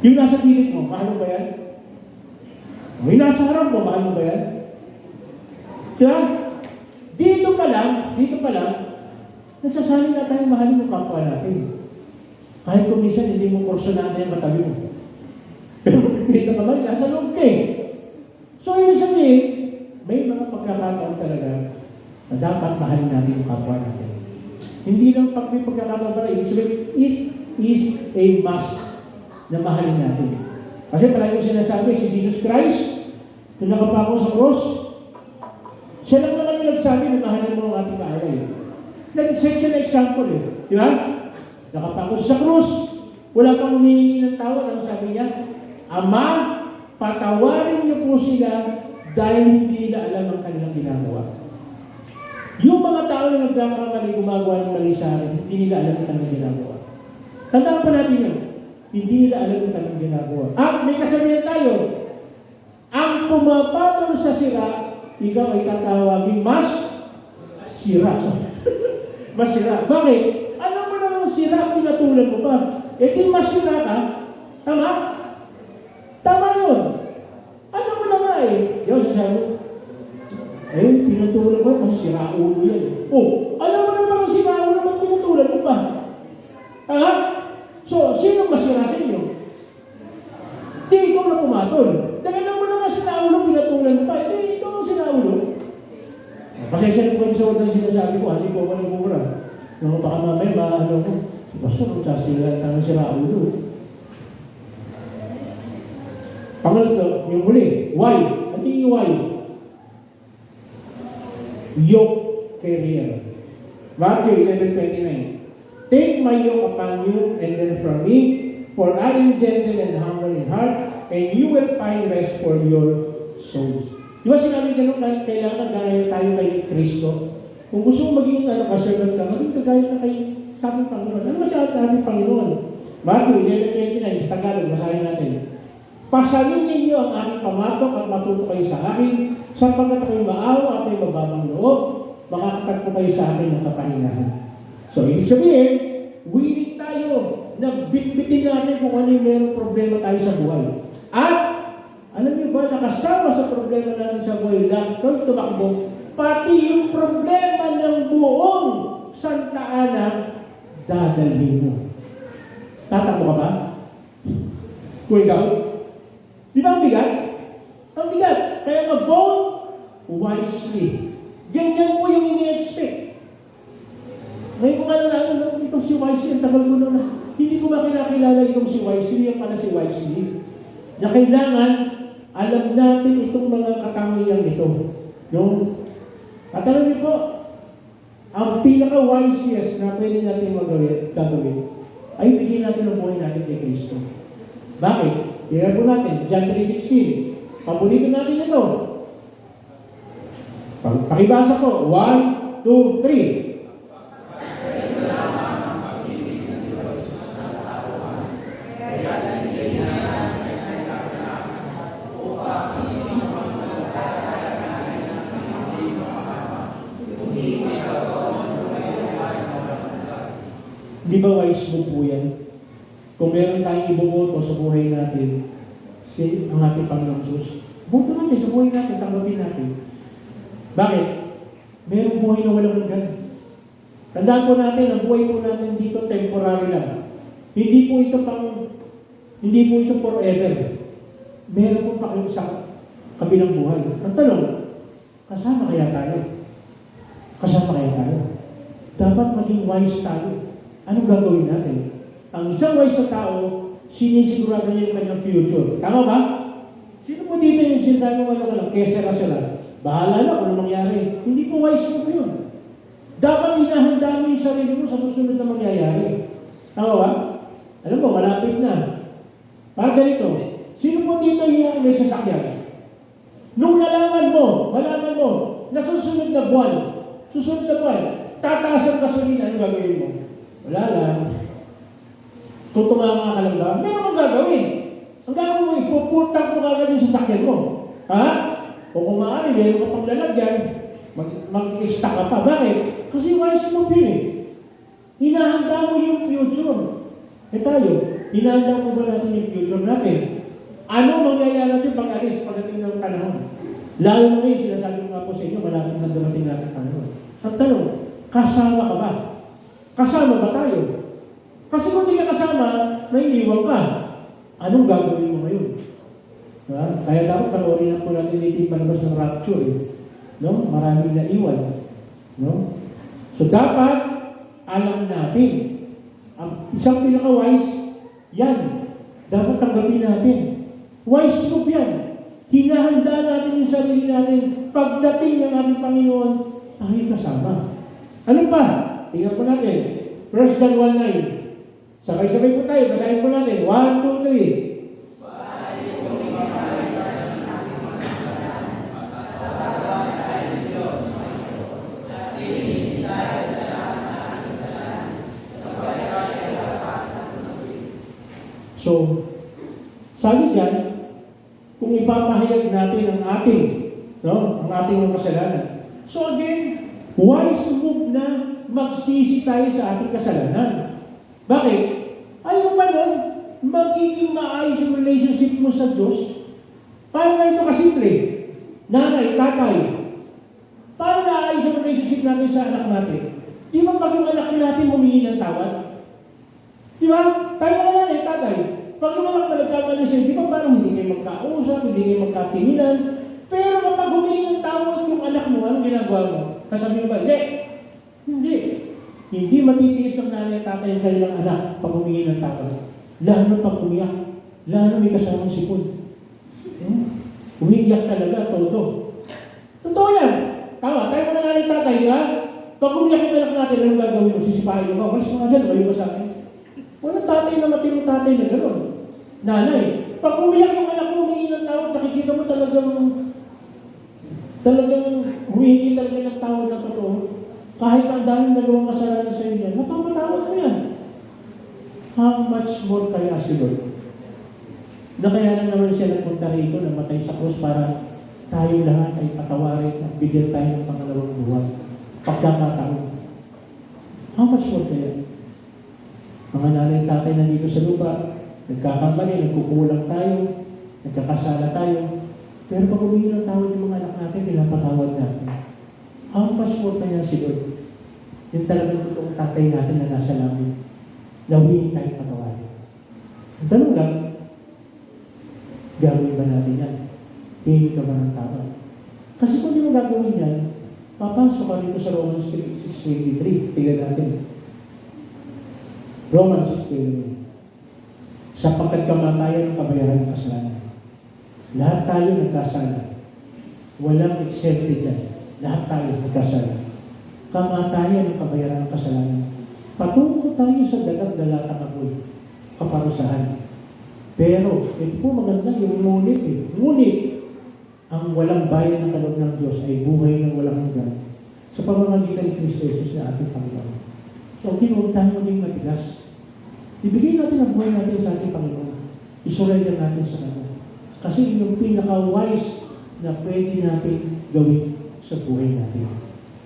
Yung nasa gilid mo, mahal mo ba yan? Yung nasa harap mo, mahal mo ba yan? Kaya, dito pa lang, nagsasali na tayo mahalin yung kapwa natin. Kahit kung minsan hindi mo kursunada yung katabi mo. Pero pipilita ka ba, nasa loob ka eh. So, ibig sabihin, may mga pagkakataon talaga na dapat mahalin natin yung kapwa natin. Hindi lang pag may pagkakataon pala, ibig sabihin, it is a must na mahalin natin. Kasi palagi ko sinasabi, si Jesus Christ, nung nakapako sa cross, siya lang naman yung nagsabi na mahalin mo ang ating kaaway. Nag-set siya na example eh. Di ba? Nakapako siya sa cross, wala pang humihingi ng tawad. Ano sabi niya? Ama, patawarin niyo po sila dahil hindi nila alam ang kanilang ginagawa. Yung mga tao na nagkakamali, gumagawa ng mali sa akin, hindi nila alam yung kanilang ginagawa. Tandaan po natin yun. Hindi nila alam yung kanilang ginagawa. At may kasabihan tayo, ang pumapatol sa sira, ikaw ay tatawagin mas sira. Mas sira. Bakit? Alam mo naman sira, pinatulan mo pa. Eh di mas sira ka. Tama? Tama yun. Alam mo na nga eh. Yung sasabi mo, eh, pinatulan mo kasi sira ulo yan. Oh, alam mo na parang sira ulo, ba't pinatulan mo pa? Ha? So, sino masira sa inyo? Di, ikaw na pumatol. Dahil alam mo na nga sira ulo, pinatulan mo pa. Eh, ikaw ang sira ulo. Pasensya na po kayo sa walang sinasabi ko, hindi po ako nagmumura. No, baka mamaya, maano ko, si Pastor, kung sira ulo. Pangalan yung muli, why? Ano yung why? Yoke carrier. Matthew 11:29. Take my yoke upon you and learn from me, for I am gentle and humble in heart, and you will find rest for your souls. Di ba sinabi ganun, kailangan gaya tayo kay Kristo? Kung gusto mong maging servant ka, maging kagaya ka kay sa ating Panginoon. Ano ba sa ating Panginoon? Matthew 11:29, sa Tagalog, basahin natin. Pasanin ninyo ang aking pamatok at matuto kayo sa akin, sapagkat ako'y maawa at may mababang loob, makakatagpo kayo sa akin ng kapahingahan. So, ibig sabihin, willing tayo na bitbitin natin kung ano yung mayroong problema tayo sa buhay. At, alam niyo ba, nakasama sa problema natin sa buhay lang, kung tumakbo, pati yung problema ng buong Santa Ana, dadalhin mo. Tatakbo ka ba? Kung ikaw? Di ba ang bigat? Ang bigat. Kaya mag-vote wisely. Ganyan po yung ini-expect. Ngayon ko nga lang itong si Wisely, ang tagal mo na. Hindi ko ba kinakilala itong si Wisely, yung pala si Wisely. Na kailangan, alam natin itong mga katangian nito. No? At alam niyo po, ang pinaka-wisest na pwede natin gagawin, ay bigyan natin ang buhay natin kay Kristo. Bakit? Tingnan po natin, John 3:16. Paborito natin ito. Pakibasa ko. 1, 2, 3. Di ba wise mo po yan? Kung meron tayong iboboto sa buhay natin, ang ating Panginoong Diyos, boto natin sa buhay natin, tanggapin natin. Bakit? Merong buhay na walang hanggan. Tandaan po natin, ang buhay po natin dito temporary lang. Hindi po ito forever. Meron po pa kayo sa kabilang buhay. Ang tanong, kasama kaya tayo? Kasama kaya tayo? Dapat maging wise tayo. Anong gagawin natin? Ang isang wise na tao, sinisigurado niya yung kanyang future. Tama ba? Sino po dito yung sinasabi mo ano ka lang, kesera sila? Bahala na kung ano mangyari. Hindi po wise mo yun. Dapat inahanda mo yung sarili mo sa susunod na mangyayari. Tama ba? Alam mo, malapit na. Parang ganito, sino po dito yung may sasakyan? Nung malaman mo, na susunod na buwan, tataas ang gasolina, ano gagawin mo? Wala lang. Kung tumama ka lang ba, meron kang gagawin. Ang gagawin mo, ipupultang mo kagad yung sasakyan mo. Ha? O kung maaari, meron ka pang lalagyan, mag-extra ka pa. Bakit? Kasi wise mo yun eh. Hinahanda mo yung future. Eh tayo, hinahanda mo ba natin yung future natin? Ano mangyayari natin pag-alis pagdating ng panahon? Lalo na ngayon, sinasabi ko nga po sa inyo, malapit na dumating natin panahon. Ang tanong, kasama ka ba? Kasama ba tayo? Kasi kung hindi ka kasama, naiiwan ka. Anong gagawin mo ngayon? Diba? Kaya dapat panoorin na po natin dito yung palabas ng rapture. Eh. No? Maraming naiwan. No? So dapat, alam natin. Ang isang pinaka-wise, yan. Dapat tanggapin natin. Wise move yan. Hinahanda natin yung sarili natin. Pagdating ng ating Panginoon, tayo kasama. Ano pa? Tingnan po natin. 1 John 1:9. Sabay-sabay po tayo. Basahin po natin. 1, 2, 3. Sabi diyan, kung ipapahayag natin ang ating mga kasalanan. So again, wise move na magsisi tayo sa ating kasalanan. Bakit? Ayaw mo ba nun, magiging maayos yung relationship mo sa Diyos? Paano nga ito kasimple? Nanay, tatay. Paano naayos yung relationship natin sa anak natin? Di ba pag yung anak natin humingi ng tawad? Di ba? Tayo mga nanay, tatay. Pag yung anak na nagkamali sa'yo, di ba parang hindi kayo magkausap, hindi kayo magkatinginan? Pero kapag humingi ng tawad yung anak mo, anong ginagawa mo? Kasabi mo ba? Hindi. Hindi matitiis ng nanay at tatay ang kanilang anak pag humingi ng tawad. Lalo pag umiyak. Lalo may kasamang sipon. Umiiyak talaga, todo. Totoo yan. Tama, tayo mga nanay at tatay, di ba? Pag umiyak yung anak natin, anong gagawin mo? Sisipahin mo ba? Walis mo nga dyan, layo ka sa akin. Walang tatay na matirong tatay na gano'n. Nanay, pag umiyak yung anak mo, humingi ng tawad, nakikita mo talagang humihingi talaga ng tawad na totoo. Kahit ang daming nagawang kasalanan sa inyo, napapatawad mo yan. How much more kaya si Lord? Nakayanan naman siya nagpunta rito, namatay sa krus para tayo lahat ay patawarin at bigyan tayo ng pangalawang buhay. Pagkakataon. How much more kaya? Mga nanay at tatay na dito sa lupa, nagkakamali, nagkukulang tayo, nagkakasala tayo, pero pag humingi ng tawad yung mga anak natin, pinapatawad natin. How much more kaya si Lord? Yung talagang totoong tatay natin na nasa langit, na humingi tayo patawarin. Ang tanong lang, gagawin ba natin yan? Hingi ka ba ng tawad? Kasi kung di mo gagawin yan, papasok ka rito sa Romans 6:23. Tingnan natin. Romans 6:23. Sapagkat kamatayan ang kabayaran ng kasalanan. Lahat tayo nagkasala. Walang exempted dyan. Lahat tayo nagkasala. Kamatayan ang kabayaran ng kasalanan. Patungo tayo sa dagat-dalatang apoy. Kaparusahan. Pero, ito po maganda yung ngunit eh. Ngunit, ang walang bayan ng kaloob ng Diyos ay buhay ng walang hanggan sa pamamagitan ni Kristo Jesus na ating Panginoon. So, huwag tayo maging matigas. Ibigay natin ang buhay natin sa ating Panginoon. Isurrender natin sa Kanya. Kasi yung pinaka-wise na pwede natin gawin sa buhay natin.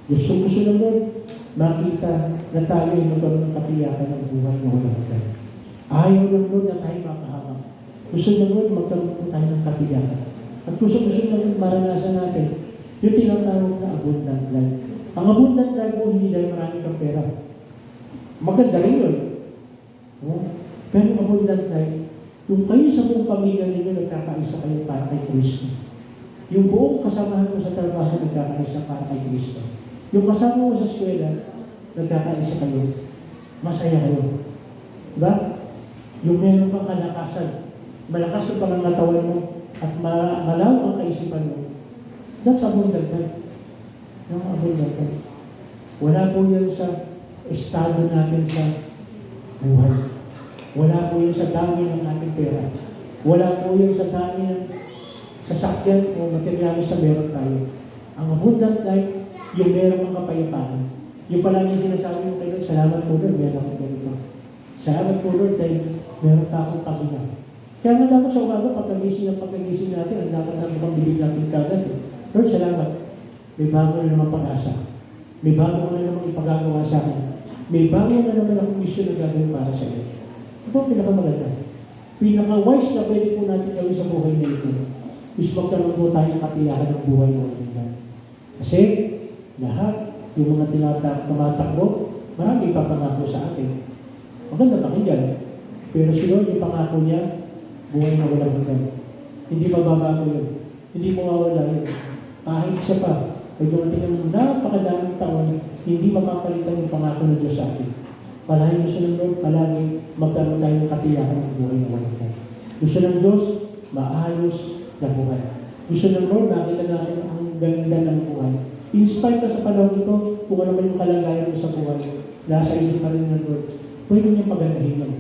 Gusto ng Lord, makita na tayo ay magkaroon ng katiyakan ng buhay na walang hanggan. Ayaw ng Lord na tayo makahamak. Gusto ng Lord, magkaroon po tayo ng katiyakan. At gusto ng Lord, maranasan natin yung tinatawag na abundant life. Ang abundant life po hindi dahil marami kang pera. Maganda rin yun. Pero abundant life, yung kayo sa buong pamilya ninyo nagkakaisa kayo para kay Kristo. Yung buong kasamahan mo sa trabaho nagkakaisa para kay Kristo. Yung kasama mo sa eskwela, nagkakaisa kayo. Masaya kayo. Diba? Yung meron kang kalakasan, malakas ang pangangatawan mo, at malaw ang kaisipan mo. That's abundant life. Yung abundant life. Wala po yan sa estado natin sa buhay. Wala po yan sa dami ng ating pera. Wala po yan sa dami ng sasakyan o materyales sa meron tayo. Ang abundant life, yung meron kang kapayapaan. Yung palagi sinasabi mo kayo, salamat po Lord, meron akong ganito. Salamat po Lord, dahil meron pa akong pagina. Kaya nga dapat sa umaga, pagkagising natin, ang dapat natin pang bibig natin kagad. Lord, salamat. May bago na naman pag-asa. May bago na naman ipagagawa sa akin. May bago na naman akong mission na gagawin para sa iyo. Ito ang pinakamaganda. Pinaka-wise na pwede po natin gawin sa buhay na ito is magkaroon po tayo ng katiyakan ng buhay ng walang. Kasi lahat yung mga tumatakbo, marami ipapangako sa atin. Maganda pakinggan. Pero si Lord, yung pangako niya, buhay na walang hanggan. Hindi mababago yun. Hindi mawawala yun. Kahit isa pa, ay dumating ang napakadaming taon, hindi mapapalitan yung pangako ng Diyos sa atin. Palagi gusto ng Lord, palagi magkaroon tayo ng katiyakan ng buhay na walang hanggan. Gusto ng Diyos, maayos na buhay. Gusto ng Lord, nakita natin ang ganda ng buhay. In spite na sa panahon ito, kung ano man yung kalagayan mo sa buhay, nasa isip pa rin ng Lord, pwede niya pagandahin yun.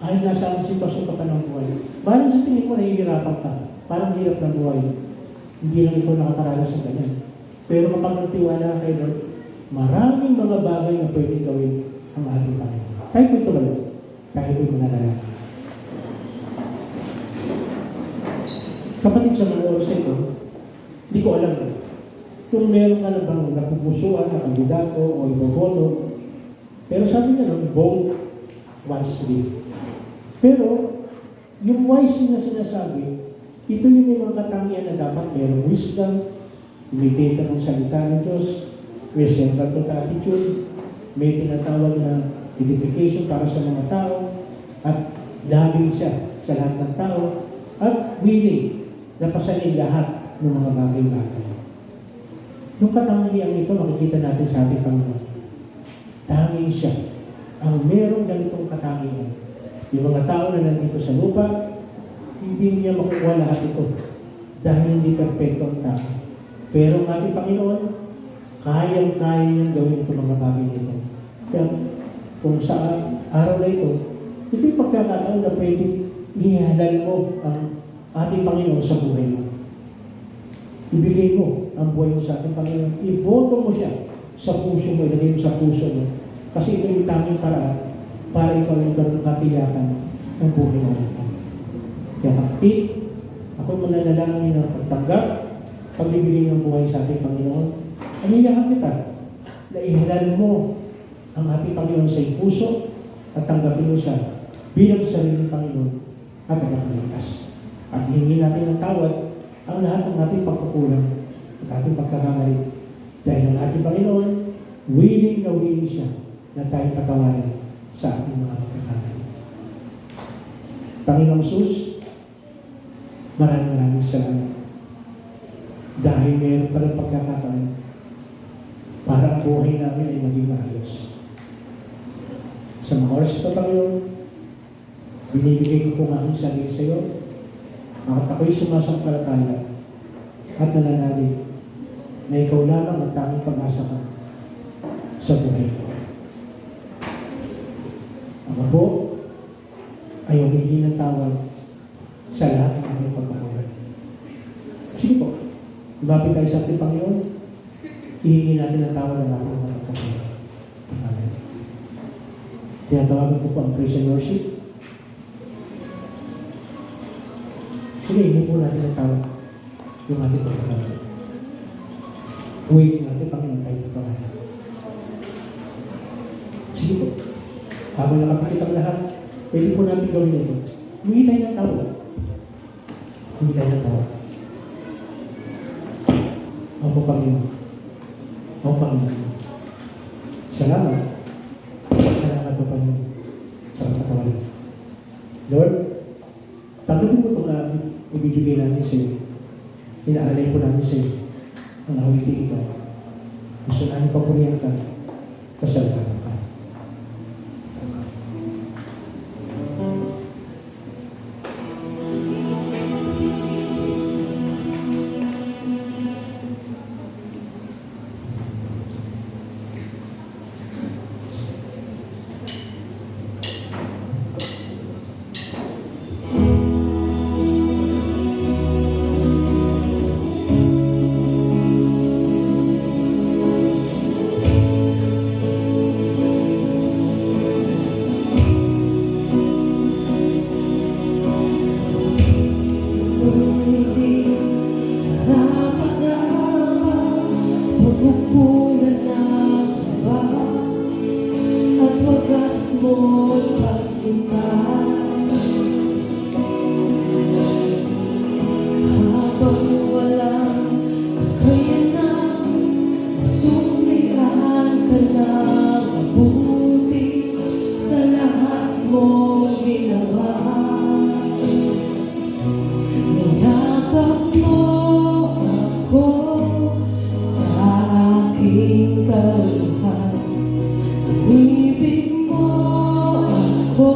Kahit nasa ang sitwasyon ka pa ng buhay. Maaaring sa tingin mo, nahihirapan ka. Parang hirap ng buhay. Hindi lang ikaw nakakaranas sa ganyan. Pero kapag nagtiwala kay Lord, maraming mga bagay na pwede gawin ang ating Panginoon. Tayo po ito ba yun? Tayo po ito mananalangin. Kapatid, sa mga oras ito, hindi ko alam kung meron ka na bang napupusuan na kandidato o iboboto. Pero sabi niya nun, vote wisely. Pero, yung wisely na sinasabi, ito yung may mga katangian na dapat merong wisdom, imitator ng salita ng Diyos, may servant attitude, may tinatawag na edification para sa mga tao, at loving siya sa lahat ng tao, at willing na pasanin lahat ng mga bagay-bagay. Yung katangian ito, makikita natin sa ating Panginoon. Tanging siya ang merong ganitong katangian. Yung mga tao na nandito sa lupa, hindi niya makukuha lahat ito dahil hindi perfecto ang tao. Pero ang ating Panginoon, kayang-kaya niyang gawin ito mga bagay nito. Kaya kung sa araw na ito, ito yung pagkakataon na pwede ihalal mo ang ating Panginoon sa buhay mo. Ibigay mo ang buhay mo sa ating Panginoon. Iboto mo siya sa puso mo, ilagay mo sa puso mo. Kasi ito yung tamang paraan para ikaw yung katiyakan ng buhay mo. Kaya kapatid, ako'y mananalangin ng pagtanggap, pagbibigay ng buhay sa ating Panginoon. Anilahan kita na ihalal mo ang ating Panginoon sa iyong puso at tanggapin mo siya bilang sariling Panginoon at tagapagligtas. At hingin natin ng tawad ang lahat ng ating pagkukulang at ating pagkakamali. Dahil ang ating Panginoon, willing na willing siya na tayo patawarin sa ating mga pagkakamali. Panginoong Jesus, maraming salamat. Dahil meron pa ng pagkakataon para ang buhay namin ay maging maayos. Sa mga oras ito, Panginoon, binibigay ko po ang aking sarili sa iyo at ako'y sumasampalataya at nananalig na ikaw lamang ang tanging pag-asa ko sa buhay ko. Ako po ay humingi ng tawad sa lahat ng aming pagkakulang. Sige po, lumapit tayo sa ating Panginoon, hihingi natin ang tawad ng ating mga pagkakulang. Amen. Tinatawagan ko po ang praise and worship. Sige, hindi po natin ang tawad yung ating pagkakulang. Huwag natin Panginoon tayo pagkakulang. Sige po, habang nakapikit ang lahat, pwede po natin gawin ito. Huwag tayo ng tawad. Huwag tayo ng tawad. Ako Panginoon. Ako Panginoon. Salamat. Salamat po Panginoon sa katawarin. Lord, tanggapin po itong ibibigay namin sa iyo. Inaalay po namin sa iyo ang awitin ito. Gusto namin papurihan ka. Kasalanan ka.
Ibig mo ako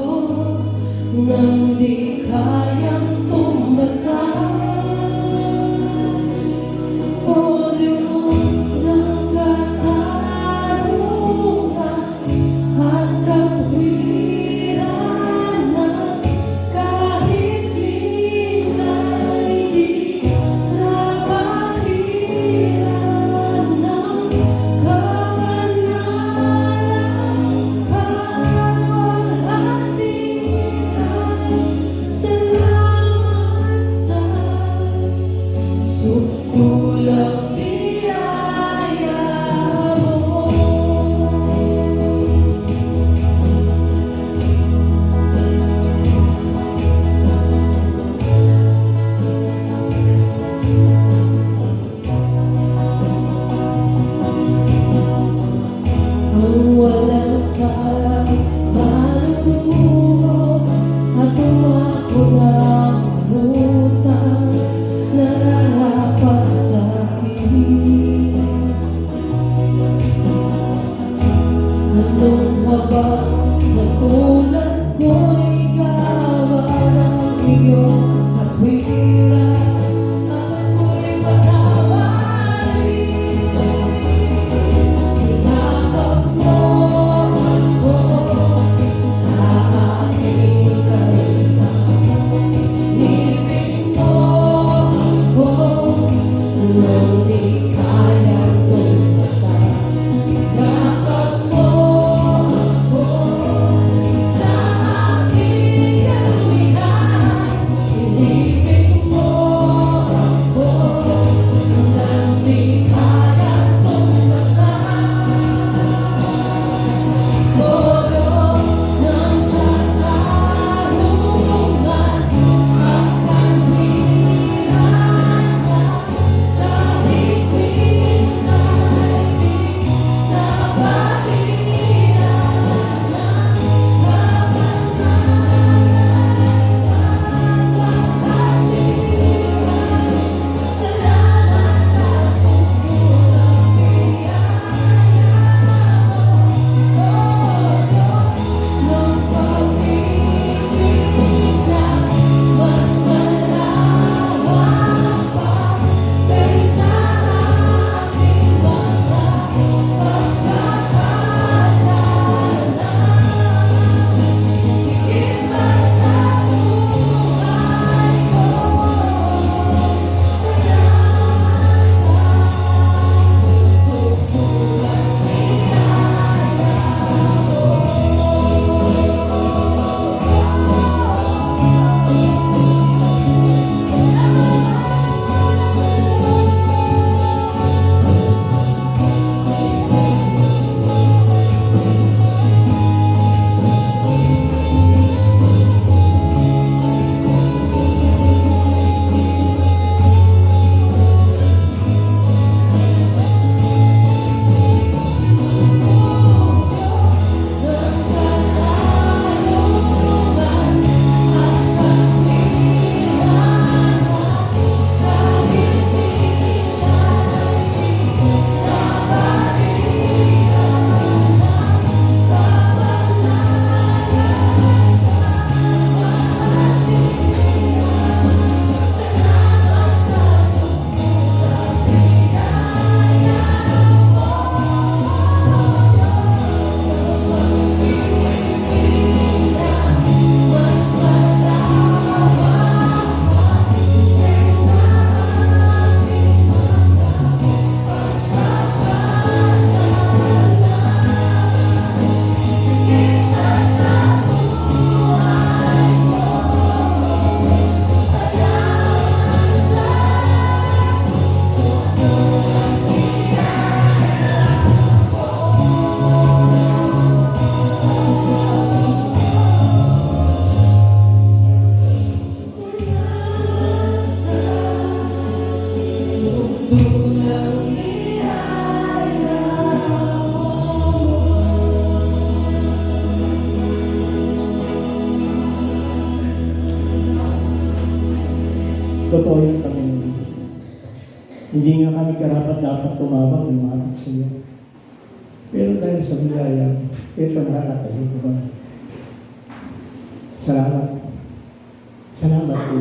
Totoo yun, Panginoon. Hindi nga kami karapat dapat tumawag ng lumapit sa iyo. Pero dahil sa biyaya, ito nakakatayo ko ba? Salamat. Salamat po.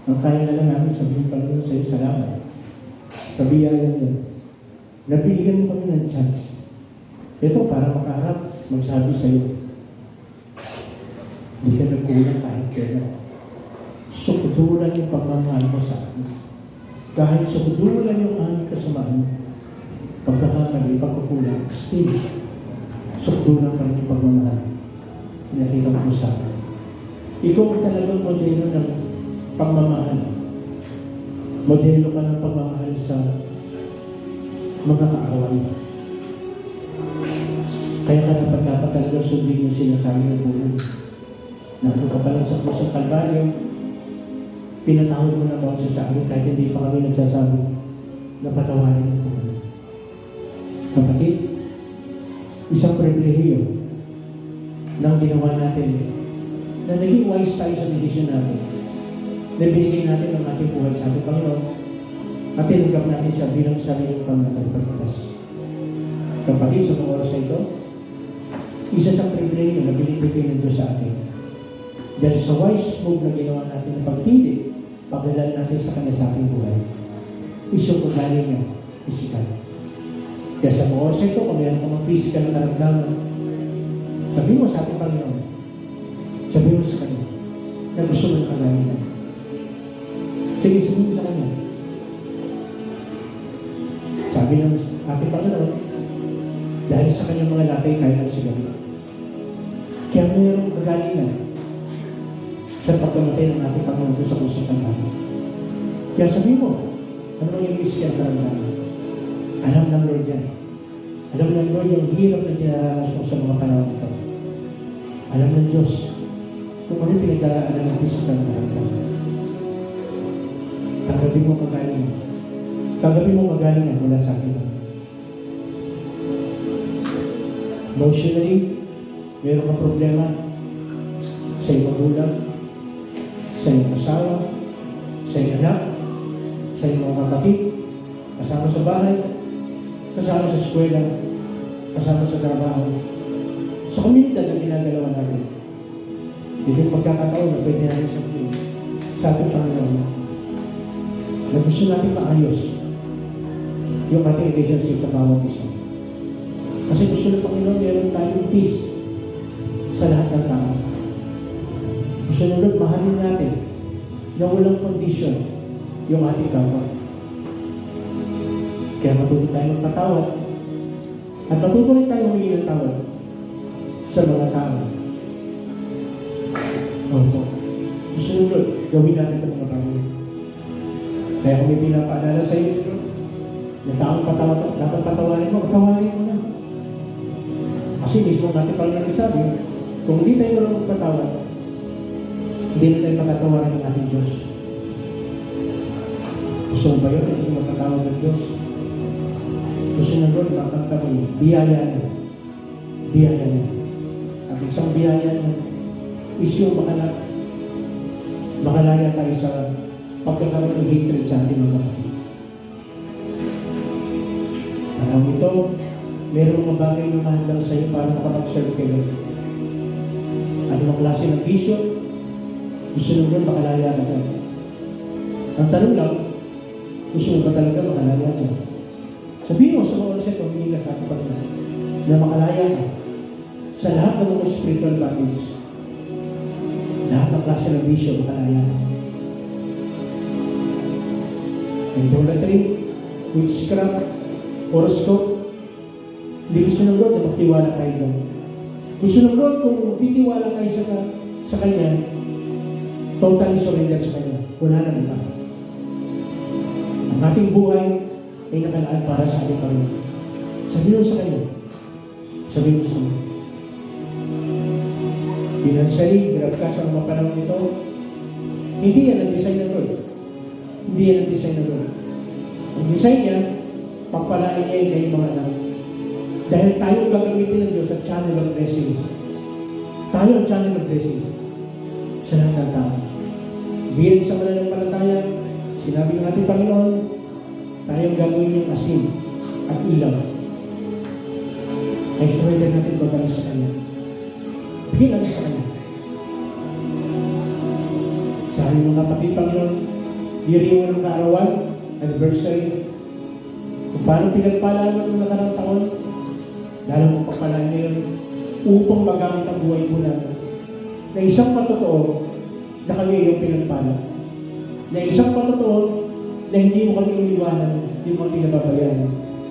Ang kaya na lang namin sabihin, Panginoon, sa iyo, salamat. Sa biyaya niyo. Nabigyan mo kami ng chance. Ito para makaharap, magsabi sa iyo. Hindi ka nagkulang kahit kailan. Sukudulan yung pagmamahal mo sa amin. Kahit sukudulan yung aming kasamaan, pagkakamali, pagkukulang, still, sukudulan pa rin yung pagmamahal. Pinakita mo sa amin. Ikaw ang talagang modelo ng pagmamahal. Modelo ka ng pagmamahal sa mga kaaway. Kaya karapat dapat talagang sundin yung sinasabi ng buhay. Na ano ka pa lang sa krus ng Kalbaryo, pinatawag mo na bawat sa amin kahit hindi pa kami nagsasabi na patawarin mo kami. Kapatid, isang pribilehiyo ng ginawa natin na naging wise tayo sa desisyon natin na binigay natin ang ating buhay sa ating Panginoon at tinanggap natin siya bilang sariling pagkakas. Kapatid, sa mga oras na ito, isa sa pribilehiyo na binibigay ng Diyos sa atin. Dahil sa wise move na ginawa natin na pagpili, pagdalal natin sa kanya sa ating buhay, isang ugali niya, physical. Kaya sa mga oras ito, kung meron ka mga physical na karamdaman, sabihin mo sa ating Panginoon, sabihin mo sa kanya, na gusto mo ng ugali niya. Sige, sabihin mo sa kanya. Sabi ng ating Panginoon, dahil sa kanyang mga latay, kaya lang siya gabi. Kaya mayroong kagalingan sa pagkamatay ng ating Panginoon sa kusang Kalbaryo. Kaya sabi mo, ano yung miski ang karamdaman? Alam ng Lord yan. Alam ng Lord yung hirap na dinaranas mo sa mga panahon ito. Alam ng Diyos kung ano yung pinagdaraanan ng physical na karamdaman. Tanggapin mo kagalingan. Tanggapin mo kagalingan mula sa akin. Emotionally, meron kang problema sa iyong magulang, sa iyong asawa, sa iyong anak, sa iyong mga kapatid, kasama sa bahay, kasama sa eskwela, kasama sa trabaho, sa komunidad na ginagalawan natin. Ito yung pagkakataon na pwede natin sabihin sa ating Panginoon na gusto natin maayos yung ating relationship sa bawat isa. Kasi gusto ng Panginoon meron tayong peace sa lahat ng tao. Gusto ng Lord, mahalin natin na walang condition yung ating kapwa. Kaya matuto tayo magpatawad at matuto rin tayo humingi ng tawad sa mga tao. Opo. Gusto ng Lord, gawin natin ito mga bagay. Kaya kung may pinapaalala sa iyo, na taong dapat patawarin mo, patawarin mo na. Kasi mismo natin pang nagsasabi, kung hindi tayo walang magpatawad, hindi na tayo makatawarin ng ating Diyos. Gusto mo ba yun? Hindi magpatawad ng Diyos. Gusto na Lord, makanta mo yun. Biyaya niya. Biyaya niya. At isang biyaya niya is yung makalaya tayo sa pagkakaroon ng hatred sa ating mga kapatid. Alam ito, meron mga bagay na mahal sa iyo para makapag-serve kayo. Ano mga klase ng bisyo, gusto nyo doon makalaya ka dyan. Ang tanong lang, gusto mo ba talaga makalaya dyan? Sabihin mo sa mga oras ito, hindi ka sa ating Panginoon, na makalaya ka sa lahat ng mga spiritual battles. Lahat ng klase ng bisyo, makalaya ka. Idolatry, witchcraft, horoscope, hindi gusto ng Lord na magtiwala kayo doon. Gusto ng Lord kung titiwala kayo sa Kanya, totally surrender sa Kanya. Wala na iba. Ang ating buhay ay nakalaan para sa ating Panginoon. Sabihin mo sa Kanya. Sabihin mo sa Kanya. Financially, grab ka sa mga panahon nito, hindi yan ang design ng Lord. Hindi yan ang design ng Lord. Ang design niya, pagpalain niya yung kayong mga anak. Dahil tayo gagamitin ng Diyos sa channel of blessings. Tayo ang channel of blessings sa lahat ng tao. Bilang sa mananampalataya, natin, Panginoon, tayong gagawin yung asin at ilaw. Ay surrender natin babalik sa Kanya. Bigyan natin sa Kanya. Sa aming mga kapatid, Panginoon, diriwan ng kaarawan, anniversary, kung paano pinagpalaan mo ng nakarang taon, lalo mong pagpalaan ngayon upang magamit ang buhay po natin. Na isang patotoo na kami iyong pinagpala. Na isang patotoo na hindi mo kami iniwanan, hindi mo kami pinababayaan.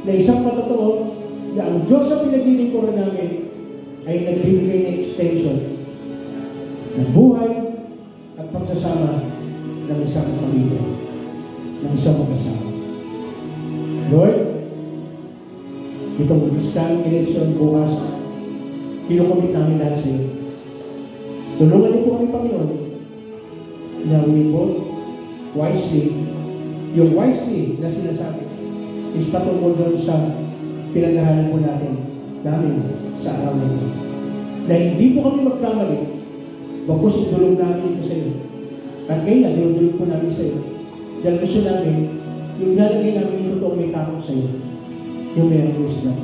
Na isang patotoo na ang Diyos sa pinaglilingkuran namin ay nagbibigay ng extension ng buhay at pagsasama ng isang pamilya, ng isang mag-asawa. Lord, itong coming election bukas, kinukomit namin lahat sa iyo. Tulungan niyo po kami, Panginoon, na we vote wisely. Yung wisely na sinasabi is patungkol doon sa pinag-aralan po namin sa araw na ito. Na hindi po kami magkamali, bagkus itulong namin ito sa iyo. At ngayon na, dinudulog po namin sa iyo. Dahil gusto namin, yung nalagay namin yung totoong may takot sa iyo. Yung mayroong wisdom.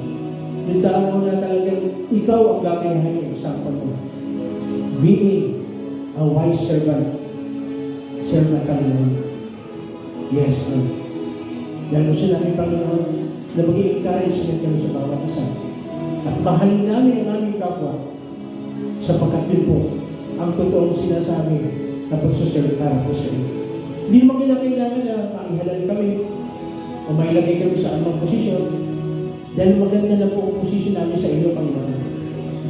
Yung tao mo na talagang ikaw ang gagayahan yung example mo. Being a wise servant. Servant kami naman. Yes, Lord. Dahil gusto namin, Panginoon, na maging encouragement kami sa bawat isa. At mahalin namin ang aming kapwa sapagkat yun po ang totoong sinasabi na pagsuserve para po sa iyo. Hindi naman kinakailangan na makihalal kami o mailagay kami sa anumang posisyon dahil maganda na po ang posisyon namin sa iyo, Panginoon.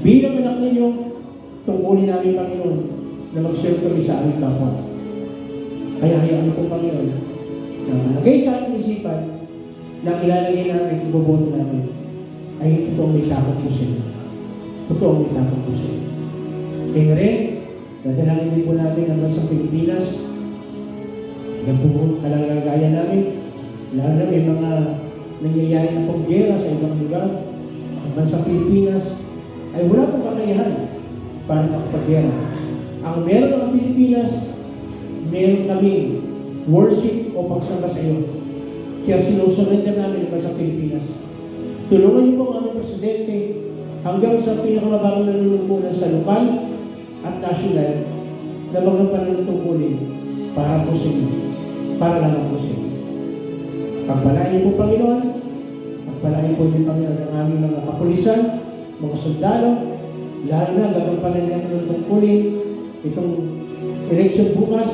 Bilang anak ninyo, tungkulin namin, Panginoon, na mag-serve kami sa aming kapwa. Kaya hayaan po, Panginoon, na malagay sa ating isipan na ilalagay namin, iboboto namin, ay totoong may takot po sa iyo. Totoong may takot po sa iyo. Kaya na rin, dadalangin din po namin ang bansang Pilipinas. Nagpupunta kalagaya namin, lalo na may mga nangyayari na paggera sa ibang lugar. Ang bansang Pilipinas ay wala pong kakayahan para makapaggera. Ang meron ng Pilipinas, meron kaming worship o pagsamba sa iyo. Kaya sinusurrender namin ang bansang Pilipinas. Tulungan niyo po ang aming presidente hanggang sa pinakamabagong nanunungkulan sa lokal at national na mga pananutungkulin para po sa iyo. Para lang po sa iyo. Pagpalain niyo po, Panginoon. Pagpalain po din, Panginoon, ang aming mga kapulisan, mga sundalo, lalo na gagampanan niya ng tungkulin itong election bukas.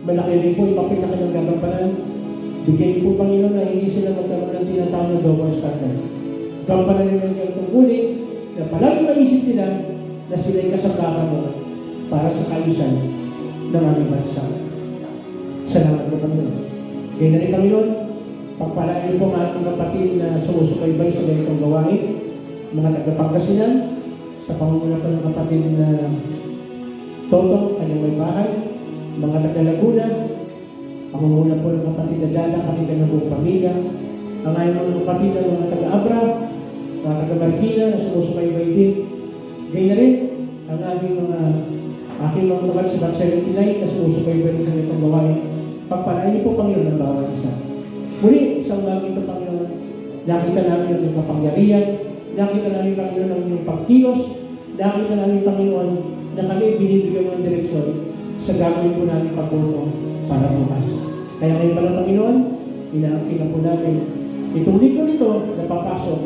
Malaki rin po ipapil na kanyang gagampanan. Bigyan niyo po, Panginoon, na hindi sila magkaroon ng tinatawag na double standard. Gampanan nila ng tungkulin na palagi maisip nila na sila'y kasangkapan mo para sa kaayusan ng aming bansa. Salamat po, Panginoon. Kaya na rin, Panginoon, pagpalain niyo po ang ating kapatid na sumusubaybay sa ganitong gawain, mga taga-Pangasinan, sa pangunguna po ng kapatid na Totong, kanyang may bahay, mga taga-Laguna, pangunguna po ng kapatid na Dada, kapatid ng buong pamilya, ang ayong mga kapatid ng mga taga-Abra, mga taga-Marikina na sumusubaybay din. Ganyan na rin, ang aking mga kapatid sa Bar 79 na sumusubaybay din sa ganitong gawain. Pagpalain niyo po, Panginoon, ng bawat isa. Muli, isang bagay ito, Panginoon, nakita namin ang iyong kapangyarihan, nakita namin, Panginoon, ang iyong pagkilos, nakita namin, Panginoon, na kami binibigyan ng direksyon sa gagawin po namin pagboto para bukas. Kaya ngayon pala, Panginoon, inaangkin na po namin itong linggo nito na papasok,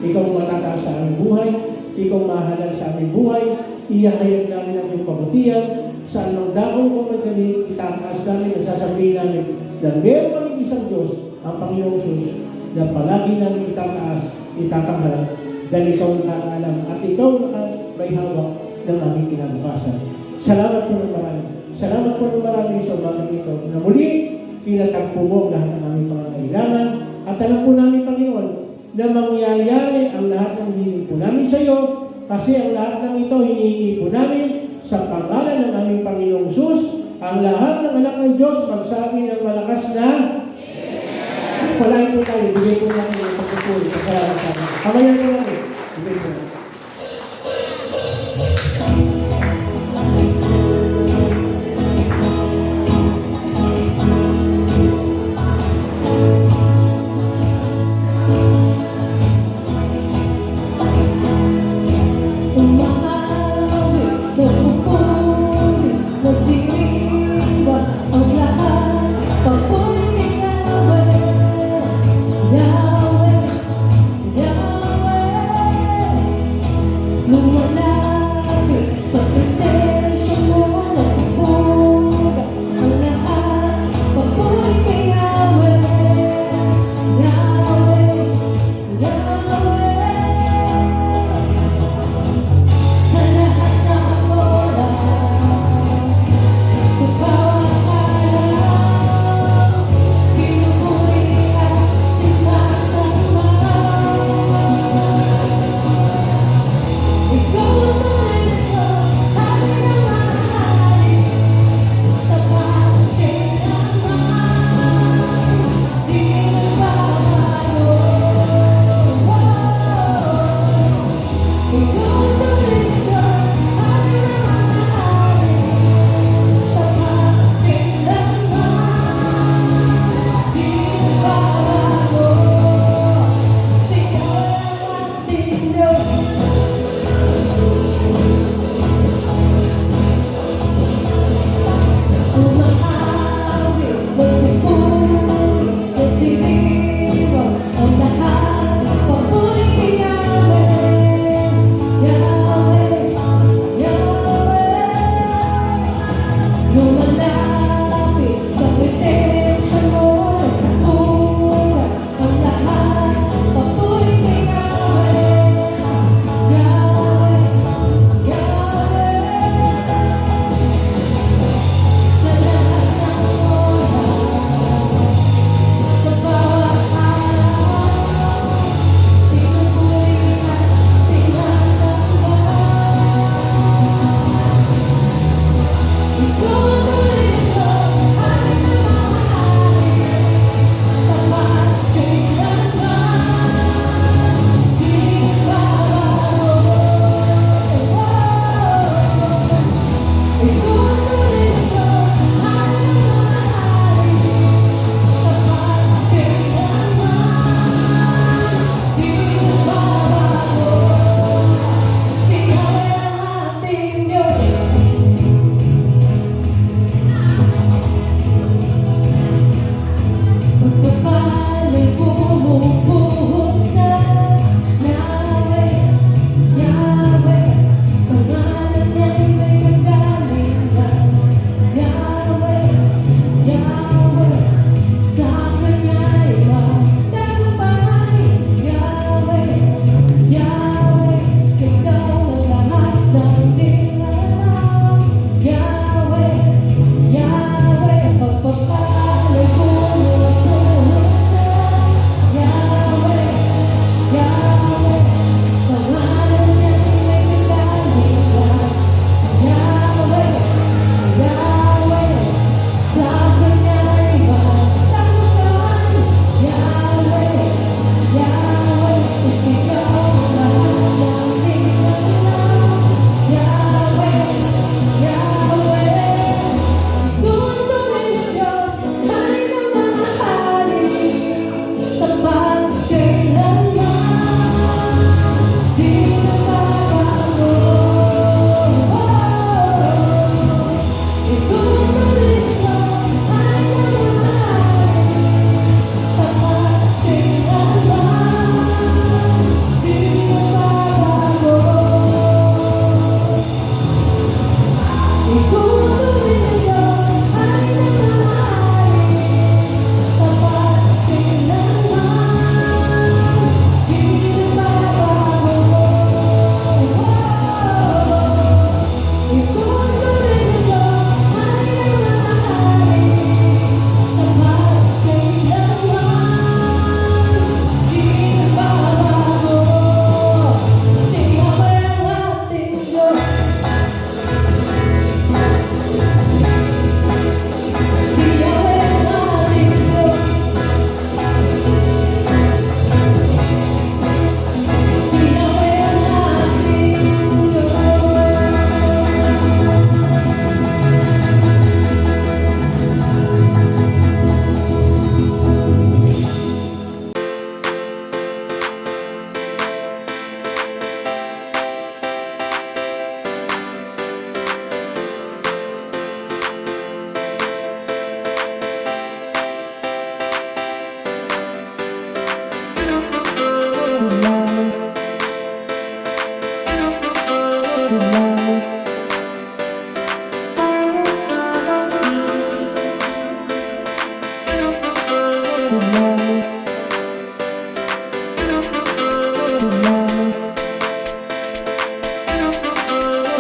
ikaw matataas sa aming buhay, ikaw mahalal sa aming buhay, iyahayag namin ang iyong kabutihan, saan mang dakong kung magkali, itataas namin at sasabihin namin na meron kami isang Diyos, ang Panginoong Jesus, na palagi namin itataas, itatanghal, dahil ikaw nakaalam at ikaw may hawak ng aming kinabukasan. Salamat po ng marami. Salamat po ng marami sa umagang ito na muli kinatagpo mo ang lahat ng aming mga kailangan at alam po namin, Panginoon, na mangyayari ang lahat ng hinihingi po namin sa iyo kasi ang lahat ng ito hinihingi po namin sa pangalan ng aming Panginoong Jesus. Ang lahat ng anak ng Diyos magsabi ng malakas na palain po tayo, bigay po natin ang pagpupuli sa salamat sa amin. Kamayan po natin. Bigay po natin.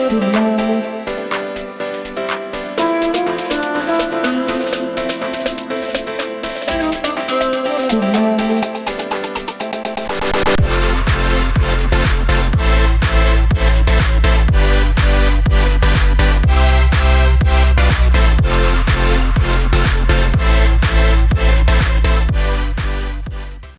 Good night.